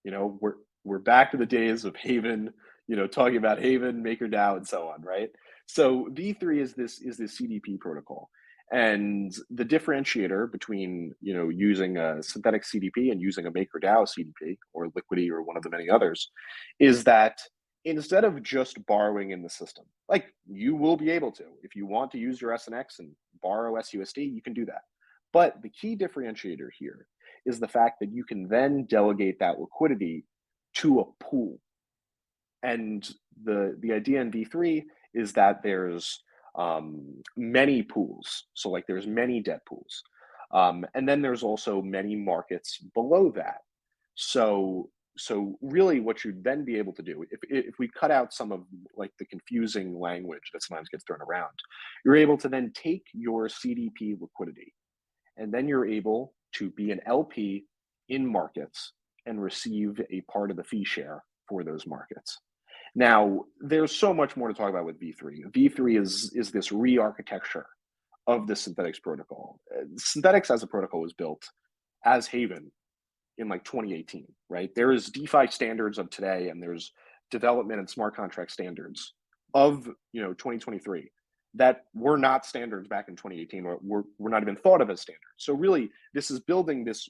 You know, we're back to the days of Haven, you know, talking about Haven, MakerDAO, and so on, right? So V3 is this CDP protocol. And the differentiator between, you know, using a Synthetix CDP and using a MakerDAO CDP or Liquidity or one of the many others is that instead of just borrowing in the system, like you will be able to, if you want to use your SNX and borrow SUSD, you can do that. But the key differentiator here is the fact that you can then delegate that liquidity to a pool. And the idea in V3 is that there's many pools. So like there's many debt pools. And then there's also many markets below that. So really what you'd then be able to do, if we cut out some of like the confusing language that sometimes gets thrown around, you're able to then take your CDP liquidity, and then you're able to be an LP in markets and receive a part of the fee share for those markets. Now, there's so much more to talk about with V3. V3 is this re-architecture of the Synthetix protocol. Synthetix as a protocol was built as Haven in like 2018, right? There is DeFi standards of today, and there's development and smart contract standards of 2023 that were not standards back in 2018, or were not even thought of as standards. So really, this is building this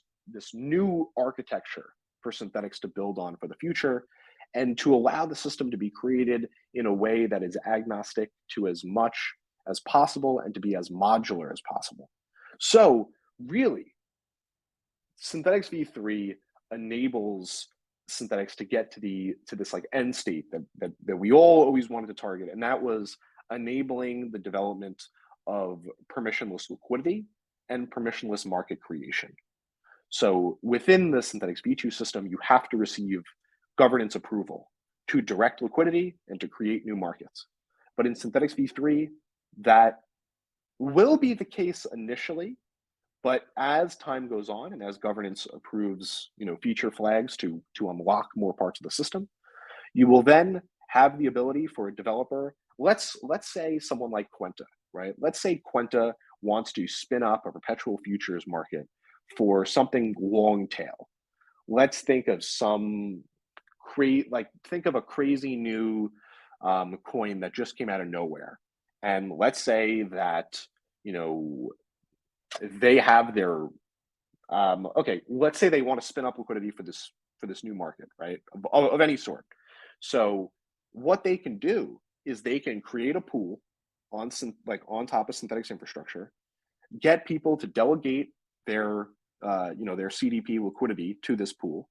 new architecture for Synthetix to build on for the future, and to allow the system to be created in a way that is agnostic to as much as possible and to be as modular as possible. So really, Synthetix V3 enables Synthetix to get to this like end state that we all always wanted to target, and that was enabling the development of permissionless liquidity and permissionless market creation. So within the Synthetix V2 system, you have to receive governance approval to direct liquidity and to create new markets. But in Synthetix V3, that will be the case initially, but as time goes on and as governance approves, feature flags to unlock more parts of the system, you will then have the ability for a developer. Let's say someone like Quenta, right? Let's say Quenta wants to spin up a perpetual futures market for something long tail. Let's think of think of a crazy new coin that just came out of nowhere, and let's say that they have their let's say they want to spin up liquidity for this new market, right, of any sort. So what they can do is they can create a pool on top of Synthetix infrastructure, get people to delegate their their CDP liquidity to this pool,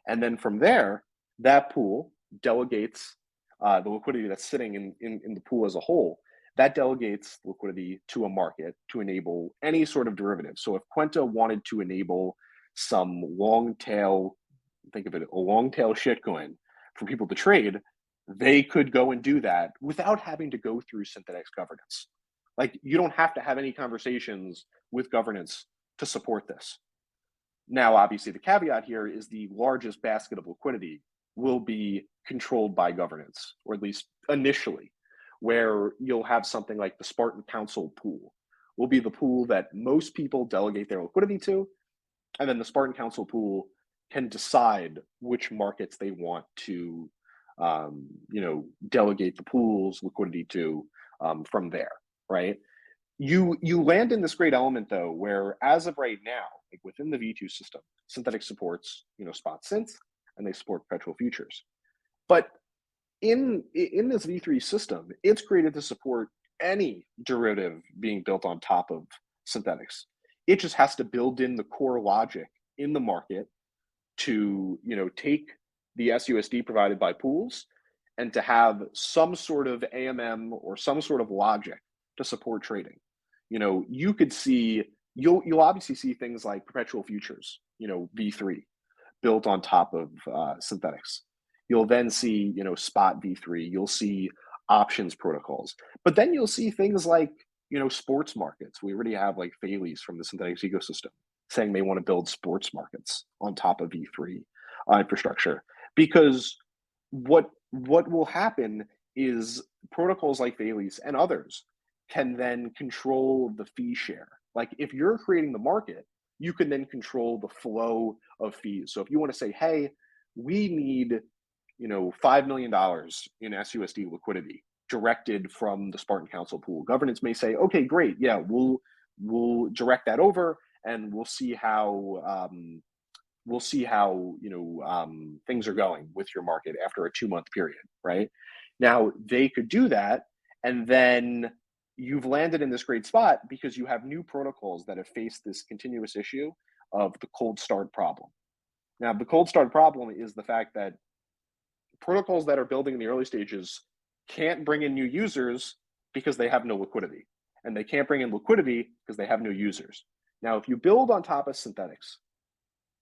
and then from there, that pool delegates the liquidity that's sitting in the pool as a whole. That delegates liquidity to a market to enable any sort of derivative. So if Quenta wanted to enable some long tail, think of it, a long tail shitcoin for people to trade, they could go and do that without having to go through Synthetix governance. Like, you don't have to have any conversations with governance to support this. Now, obviously, the caveat here is the largest basket of liquidity will be controlled by governance, or at least initially, where you'll have something like the Spartan Council pool, will be the pool that most people delegate their liquidity to, and then the Spartan Council pool can decide which markets they want to, delegate the pool's liquidity to from there, right? You land in this great element though, where as of right now, like within the V2 system, Synthetix supports spot synths and they support perpetual futures. But in this V3 system, it's created to support any derivative being built on top of Synthetix. It just has to build in the core logic in the market to take the SUSD provided by pools and to have some sort of AMM or some sort of logic to support trading. You could see, you'll obviously see things like perpetual futures, V3 built on top of Synthetix. You'll then see, spot V3. You'll see options protocols, but then you'll see things like, sports markets. We already have like Thales from the Synthetix ecosystem saying they want to build sports markets on top of V3 infrastructure, because what will happen is protocols like Thales and others can then control the fee share. Like if you're creating the market, you can then control the flow of fees. So if you want to say, hey, we need $5 million in SUSD liquidity directed from the Spartan Council pool, governance may say, okay, great, yeah, we'll direct that over, and we'll see how things are going with your market after a 2-month period, right? Now they could do that, and then you've landed in this great spot because you have new protocols that have faced this continuous issue of the cold start problem. Now, the cold start problem is the fact that protocols that are building in the early stages can't bring in new users because they have no liquidity, and they can't bring in liquidity because they have no users. Now, if you build on top of Synthetix,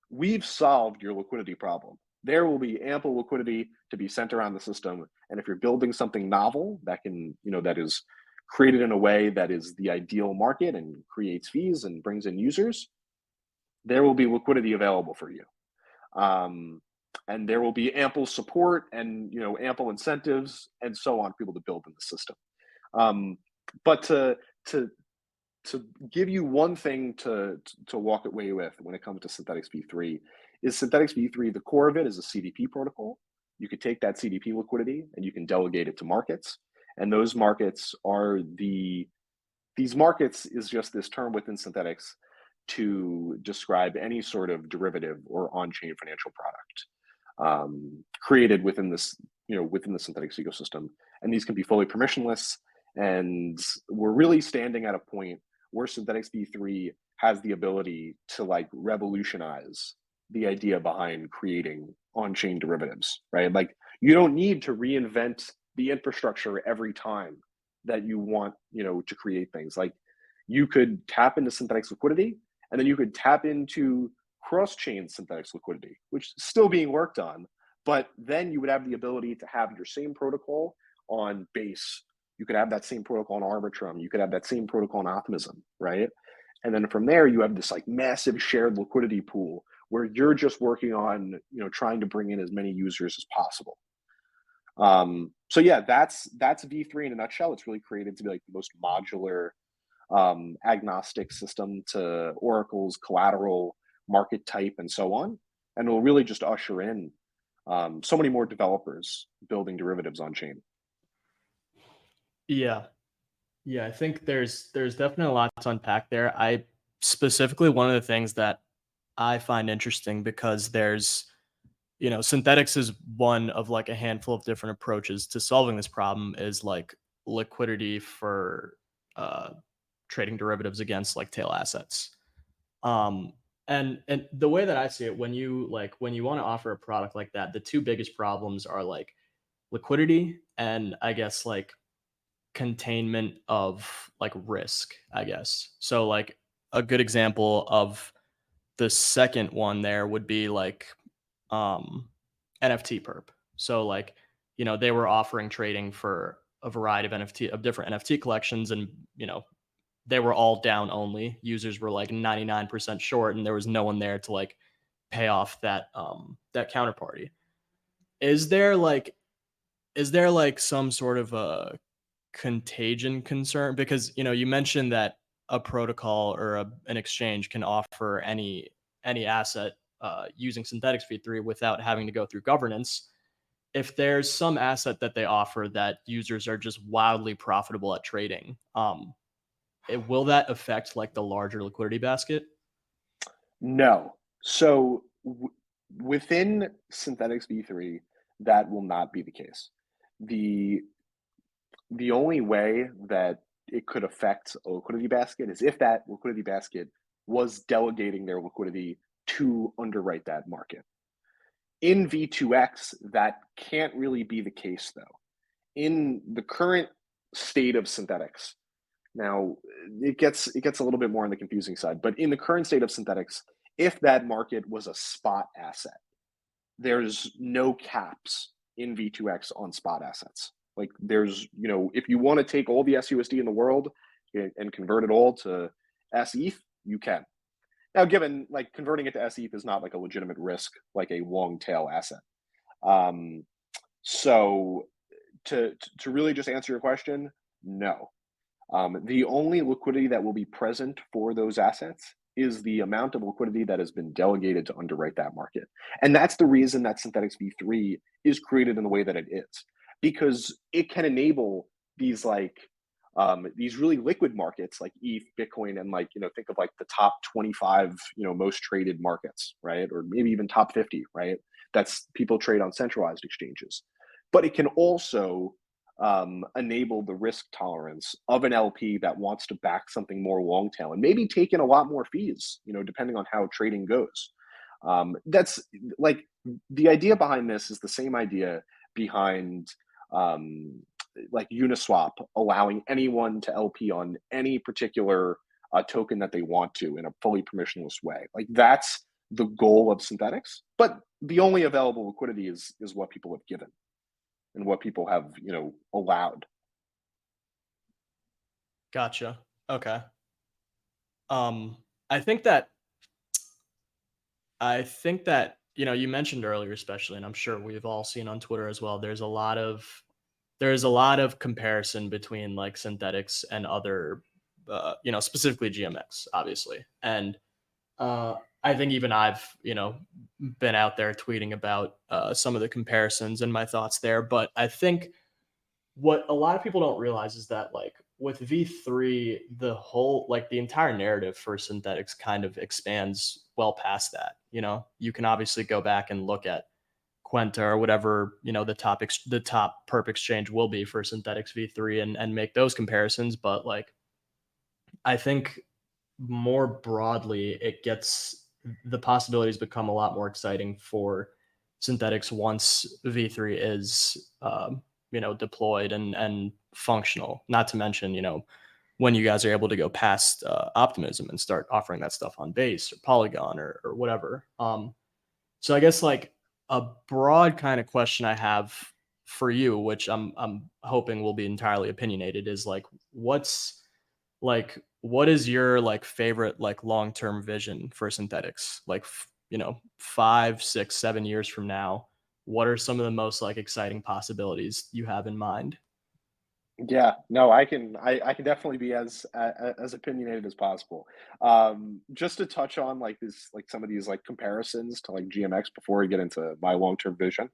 we've solved your liquidity problem. There will be ample liquidity to be sent around the system, and if you're building something novel that can, that is created in a way that is the ideal market and creates fees and brings in users, there will be liquidity available for you. And there will be ample support and ample incentives and so on for people to build in the system. But to give you one thing to walk away with when it comes to Synthetix V3 is Synthetix V3, the core of it is a CDP protocol. You could take that CDP liquidity and you can delegate it to markets. And those markets are these markets is just this term within Synthetix to describe any sort of derivative or on-chain financial product created within this, within the Synthetix ecosystem. And these can be fully permissionless. And we're really standing at a point where Synthetix V3 has the ability to like revolutionize the idea behind creating on-chain derivatives, right? Like you don't need to reinvent the infrastructure every time that you want, to create things. Like you could tap into Synthetix liquidity, and then you could tap into cross-chain Synthetix liquidity, which is still being worked on, but then you would have the ability to have your same protocol on Base. You could have that same protocol on Arbitrum. You could have that same protocol on Optimism, right? And then from there, you have this like massive shared liquidity pool where you're just working on, trying to bring in as many users as possible. So yeah, that's V3 in a nutshell. It's really created to be like the most modular, agnostic system to oracles, collateral, market type, and so on. And it will really just usher in so many more developers building derivatives on chain. Yeah. I think there's definitely a lot to unpack there. I specifically, one of the things that I find interesting, because there's, Synthetix is one of like a handful of different approaches to solving this problem, is like liquidity for trading derivatives against like tail assets. And the way that I see it, when you want to offer a product like that, the two biggest problems are like liquidity and I guess like containment of like risk, I guess. So like a good example of the second one there would be like NFT perp. So like, they were offering trading for a variety of different NFT collections, and they were all down only. Users were like 99% short, and there was no one there to like pay off that counterparty. Is there like some sort of a contagion concern? Because you mentioned that a protocol or an exchange can offer any asset using Synthetix V3 without having to go through governance. If there's some asset that they offer that users are just wildly profitable at trading, will that affect like the larger liquidity basket? No. So within Synthetix V3, that will not be the case. The only way that it could affect a liquidity basket is if that liquidity basket was delegating their liquidity to underwrite that market. In V2X, that can't really be the case, though. In the current state of Synthetix, now it gets a little bit more on the confusing side, but in the current state of Synthetix, if that market was a spot asset, there's no caps in V2X on spot assets. Like there's, if you want to take all the SUSD in the world and convert it all to SETH, you can. Now, given like converting it to SETH is not like a legitimate risk, like a long tail asset. So to really just answer your question, no. The only liquidity that will be present for those assets is the amount of liquidity that has been delegated to underwrite that market. And that's the reason that Synthetix V3 is created in the way that it is, because it can enable these these really liquid markets like ETH, Bitcoin, and think of like the top 25, most traded markets, right? Or maybe even top 50, right? That's people trade on centralized exchanges. But it can also enable the risk tolerance of an LP that wants to back something more long tail and maybe take in a lot more fees, depending on how trading goes. That's like the idea behind this is the same idea behind like Uniswap allowing anyone to LP on any particular token that they want to in a fully permissionless way. Like that's the goal of Synthetix, but the only available liquidity is what people have given and what people have, allowed. Gotcha. Okay. I think that you mentioned earlier, especially, and I'm sure we've all seen on Twitter as well, there's a lot of comparison between like Synthetix and other specifically GMX, obviously. And I think even I've been out there tweeting about some of the comparisons and my thoughts there. But I think what a lot of people don't realize is that like with V3, the entire narrative for Synthetix kind of expands well past that. You can obviously go back and look at Quenta or whatever, the top perp exchange will be for Synthetix V3 and make those comparisons. But like, I think more broadly, the possibilities become a lot more exciting for Synthetix once V3 is, deployed and functional. Not to mention, when you guys are able to go past Optimism and start offering that stuff on Base or Polygon or whatever. So I guess like a broad kind of question I have for you, which I'm hoping will be entirely opinionated, is like, what is your like favorite like long-term vision for Synthetix? Like 5, 6, 7 years from now, what are some of the most like exciting possibilities you have in mind? Yeah, no, I can definitely be as opinionated as possible. Just to touch on like some of these like comparisons to like GMX before we get into my long-term vision.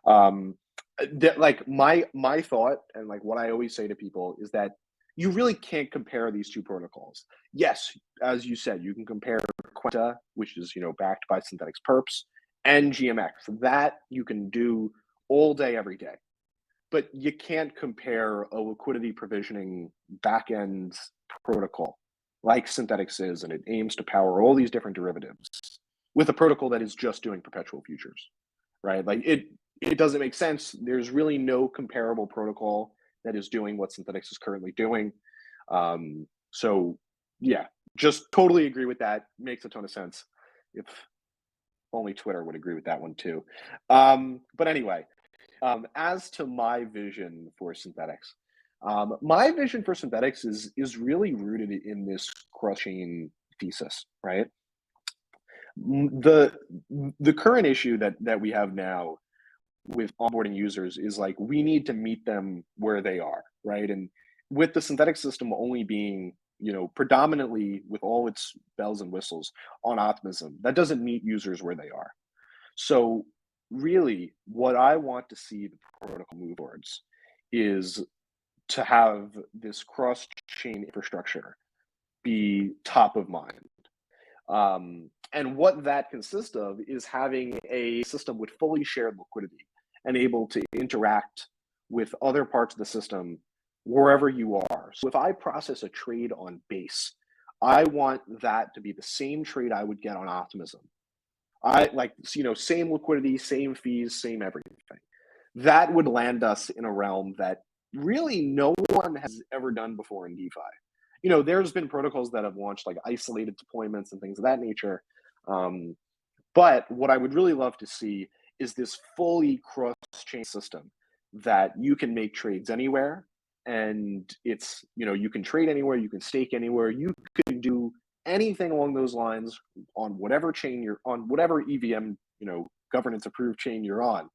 Like my thought and like what I always say to people is that you really can't compare these two protocols. Yes, as you said, you can compare Quenta, which is backed by Synthetix perps, and GMX. That you can do all day, every day. But you can't compare a liquidity provisioning backend protocol like Synthetix is, and it aims to power all these different derivatives with a protocol that is just doing perpetual futures, right? Like it doesn't make sense. There's really no comparable protocol that is doing what Synthetix is currently doing. So yeah, just totally agree with that. Makes a ton of sense. If only Twitter would agree with that one too. But anyway, as to my vision for Synthetix, my vision for Synthetix is really rooted in this cross-chain thesis, right? The current issue that we have now with onboarding users is like we need to meet them where they are, right? And with the Synthetix system only being predominantly with all its bells and whistles on Optimism, that doesn't meet users where they are. So really, what I want to see the protocol move towards is to have this cross-chain infrastructure be top of mind. And what that consists of is having a system with fully shared liquidity and able to interact with other parts of the system wherever you are. So if I process a trade on Base, I want that to be the same trade I would get on Optimism. I like, same liquidity, same fees, same everything. That would land us in a realm that really no one has ever done before in DeFi. There's been protocols that have launched like isolated deployments and things of that nature. But what I would really love to see is this fully cross-chain system that you can make trades anywhere, and it's, you can trade anywhere, you can stake anywhere, you can do anything along those lines on whatever chain you're on, whatever EVM, governance approved chain you're on.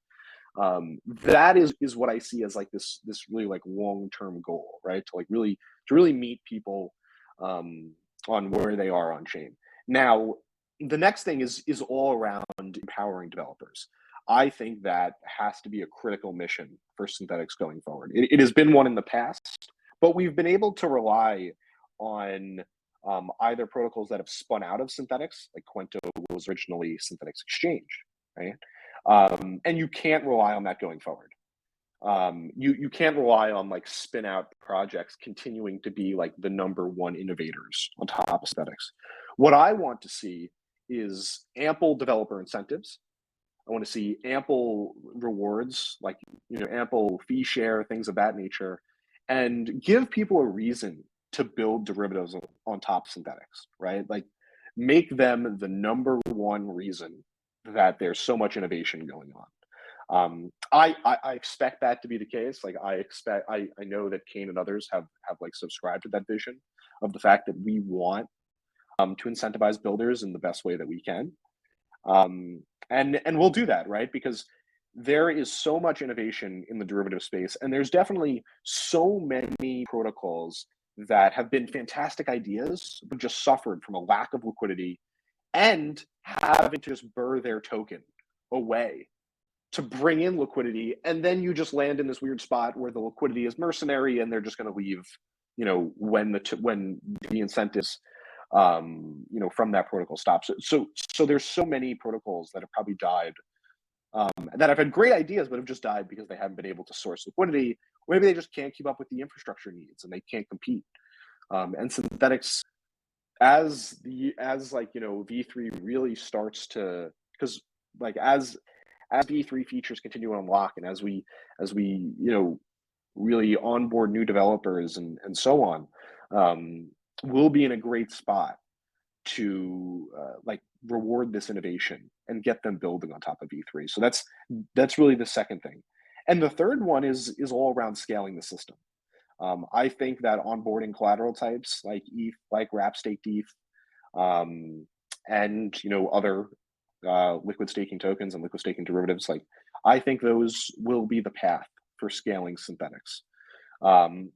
That is what I see as like this really like long-term goal, right? To really meet people on where they are on chain. Now, the next thing is all around empowering developers. I think that has to be a critical mission for Synthetix going forward. It has been one in the past, but we've been able to rely on either protocols that have spun out of Synthetix, like Quento was originally Synthetix Exchange, right? And you can't rely on that going forward. You can't rely on like spin out projects continuing to be like the #1 innovators on top of Synthetix. What I want to see is ample developer incentives. I want to see ample rewards, like ample fee share, things of that nature, and give people a reason to build derivatives on top of Synthetix, right? Like make them the #1 reason that there's so much innovation going on. I expect that to be the case. Like I know that Kane and others have like subscribed to that vision of the fact that we want to incentivize builders in the best way that we can. And we'll do that, right? Because there is so much innovation in the derivative space, and there's definitely so many protocols that have been fantastic ideas, but just suffered from a lack of liquidity and having to just burr their token away to bring in liquidity. And then you just land in this weird spot where the liquidity is mercenary and they're just going to leave, when the incentives, from that protocol stops. So there's so many protocols that have probably died, that have had great ideas, but have just died because they haven't been able to source liquidity. Or maybe they just can't keep up with the infrastructure needs and they can't compete. And Synthetix, as V3 really starts to, because like as V3 features continue to unlock, and as we really onboard new developers and so on, we'll be in a great spot to reward this innovation and get them building on top of V3. So that's really the second thing. And the third one is all around scaling the system. I think that onboarding collateral types like ETH, like wrap staked ETH, and other liquid staking tokens and liquid staking derivatives, I think those will be the path for scaling Synthetix.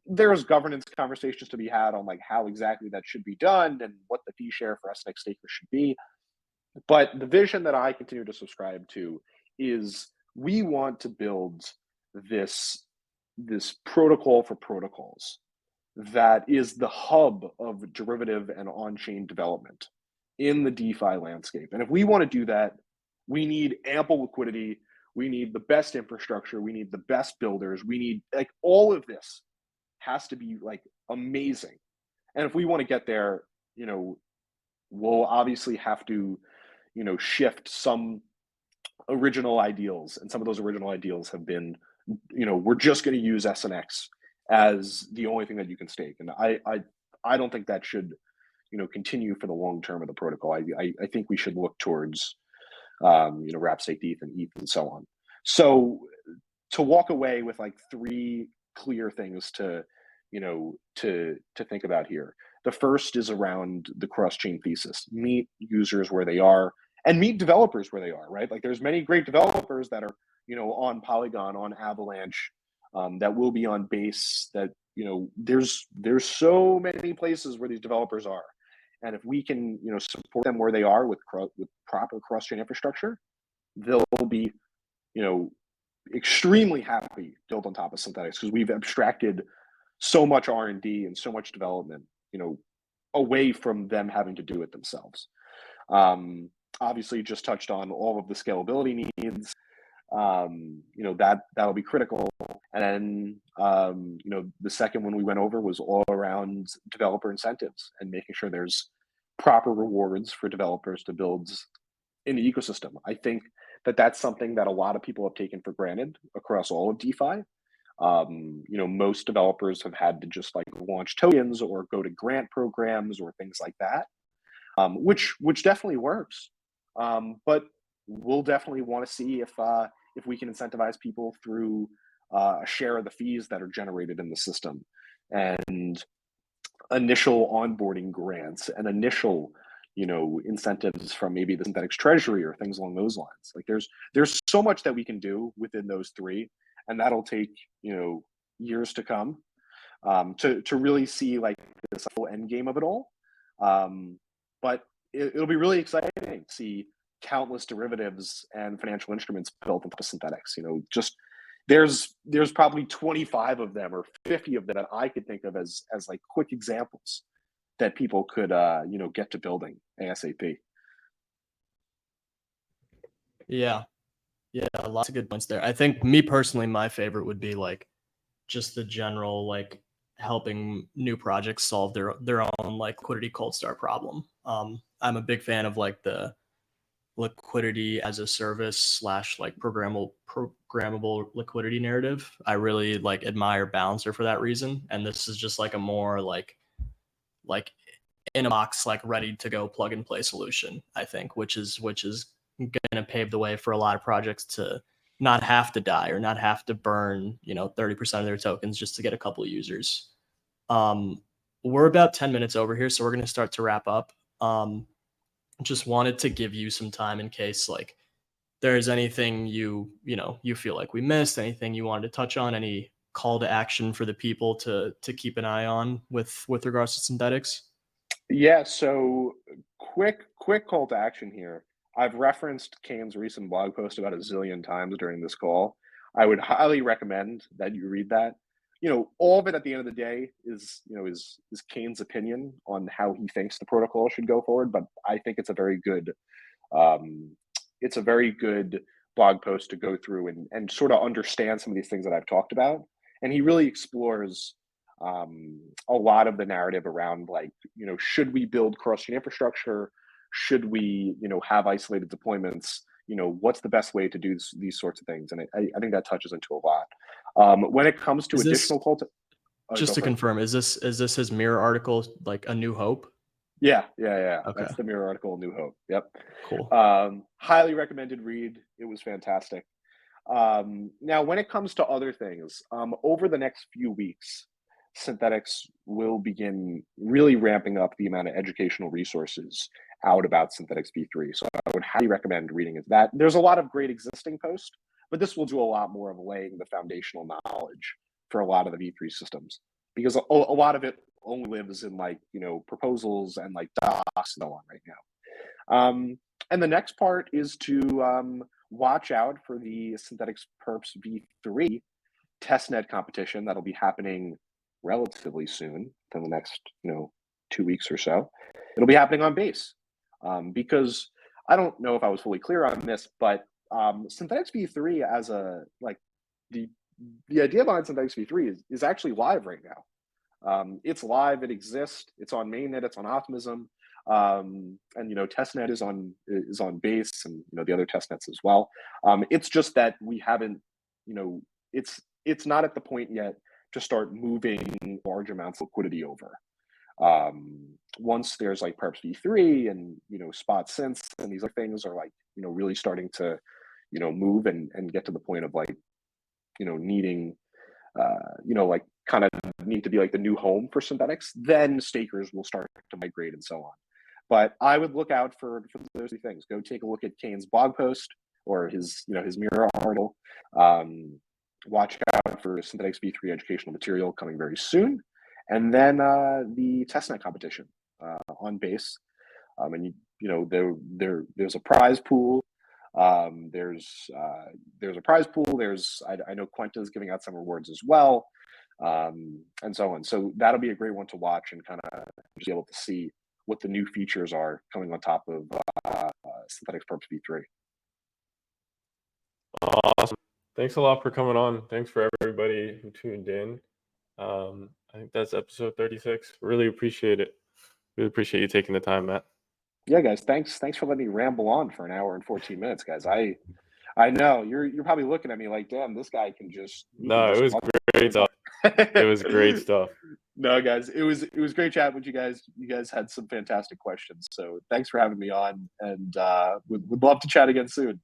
There's governance conversations to be had on how exactly that should be done and what the fee share for SNX stakers should be. But the vision that I continue to subscribe to is we want to build this protocol for protocols that is the hub of derivative and on-chain development in the DeFi landscape. And if we want to do that, we need ample liquidity. We need the best infrastructure. We need the best builders. We need all of this has to be amazing. And if we want to get there, we'll obviously have to, shift some original ideals. And some of those original ideals have been, we're just going to use SNX as the only thing that you can stake. And I don't think that should, continue for the long term of the protocol. I think we should look towards, wrap staked ETH and so on. So to walk away with three clear things to think about here. The first is around the cross-chain thesis. Meet users where they are and meet developers where they are, right? There's many great developers that are, on Polygon, on Avalanche, that will be on Base, that there's so many places where these developers are, and if we can support them where they are with proper cross-chain infrastructure, they'll be extremely happy to build on top of Synthetix, because we've abstracted so much R&D and so much development away from them having to do it themselves. Obviously, just touched on all of the scalability needs. That'll be critical. And then the second one we went over was all around developer incentives and making sure there's proper rewards for developers to build in the ecosystem. I think that's something that a lot of people have taken for granted across all of DeFi. Most developers have had to just launch tokens or go to grant programs or things like that, which definitely works. But we'll definitely want to see if we can incentivize people through a share of the fees that are generated in the system, and initial onboarding grants and initial incentives from maybe the Synthetix treasury or things along those lines. There's so much that we can do within those three, and that'll take years to come to really see this full end game of it all. But it'll be really exciting to see countless derivatives and financial instruments built into Synthetix. Just there's probably 25 of them or 50 of them that I could think of as quick examples that people could get to building ASAP. Yeah, lots of good points there. I think me personally, my favorite would be just the general helping new projects solve their own liquidity cold start problem. I'm a big fan of the liquidity as a service / programmable liquidity narrative. I really admire Balancer for that reason, and this is just a more in a box ready to go plug and play solution, I think, which is going to pave the way for a lot of projects to not have to die or not have to burn 30% of their tokens just to get a couple of users. We're about 10 minutes over here, so we're going to start to wrap up. Just wanted to give you some time in case there's anything you feel we missed, anything you wanted to touch on, any call to action for the people to keep an eye on with regards to Synthetix. Yeah, so quick call to action here. I've referenced Kane's recent blog post about a zillion times during this call. I would highly recommend that you read that. All of it at the end of the day is Kane's opinion on how he thinks the protocol should go forward. But I think it's a very good blog post to go through and sort of understand some of these things that I've talked about. And he really explores a lot of the narrative around should we build cross-chain infrastructure? Should we have isolated deployments? What's the best way to do these sorts of things? And I think that touches into a lot. When it comes to additional just to confirm, is this his Mirror article, A New Hope? Yeah. Okay. That's the Mirror article, New Hope. Yep. Cool. Highly recommended read. It was fantastic. Now, when it comes to other things, over the next few weeks, Synthetix will begin really ramping up the amount of educational resources out about Synthetix V3. So I would highly recommend reading into that. There's a lot of great existing posts, but this will do a lot more of laying the foundational knowledge for a lot of the V3 systems, because a lot of it only lives in proposals and docs and so on right now. And the next part is to watch out for the Synthetix Perps V3 testnet competition that'll be happening relatively soon, in the next 2 weeks or so. It'll be happening on Base, because I don't know if I was fully clear on this, but Synthetix V3 as the idea behind Synthetix V3 is actually live right now. It's live, it exists, it's on mainnet, it's on Optimism, and testnet is on Base, and the other testnets as well. It's just that we haven't, it's not at the point yet to start moving large amounts of liquidity over. Once there's Perps V3 and spot synths and these other things are really starting to move and get to the point of needing kind of need to be the new home for Synthetix, then stakers will start to migrate and so on. But I would look out for those two things. Go take a look at Kane's blog post or his Mirror article. Watch out out for Synthetix V3 educational material coming very soon. And then the testnet competition on Base. And there's a prize pool. There's a prize pool. I know Quenta is giving out some rewards as well, and so on. So that'll be a great one to watch and kind of be able to see what the new features are coming on top of Synthetix Perps V3. Awesome. Thanks a lot for coming on. Thanks for everybody who tuned in. I think that's episode 36. Really appreciate it. Really appreciate you taking the time, Matt. Yeah, guys, thanks for letting me ramble on for an hour and 14 minutes, guys. I know you're probably looking at me like, damn, this guy can just. No, it was great stuff. It was great stuff. No, guys, it was great chatting with you guys. You guys had some fantastic questions, so thanks for having me on, and would love to chat again soon.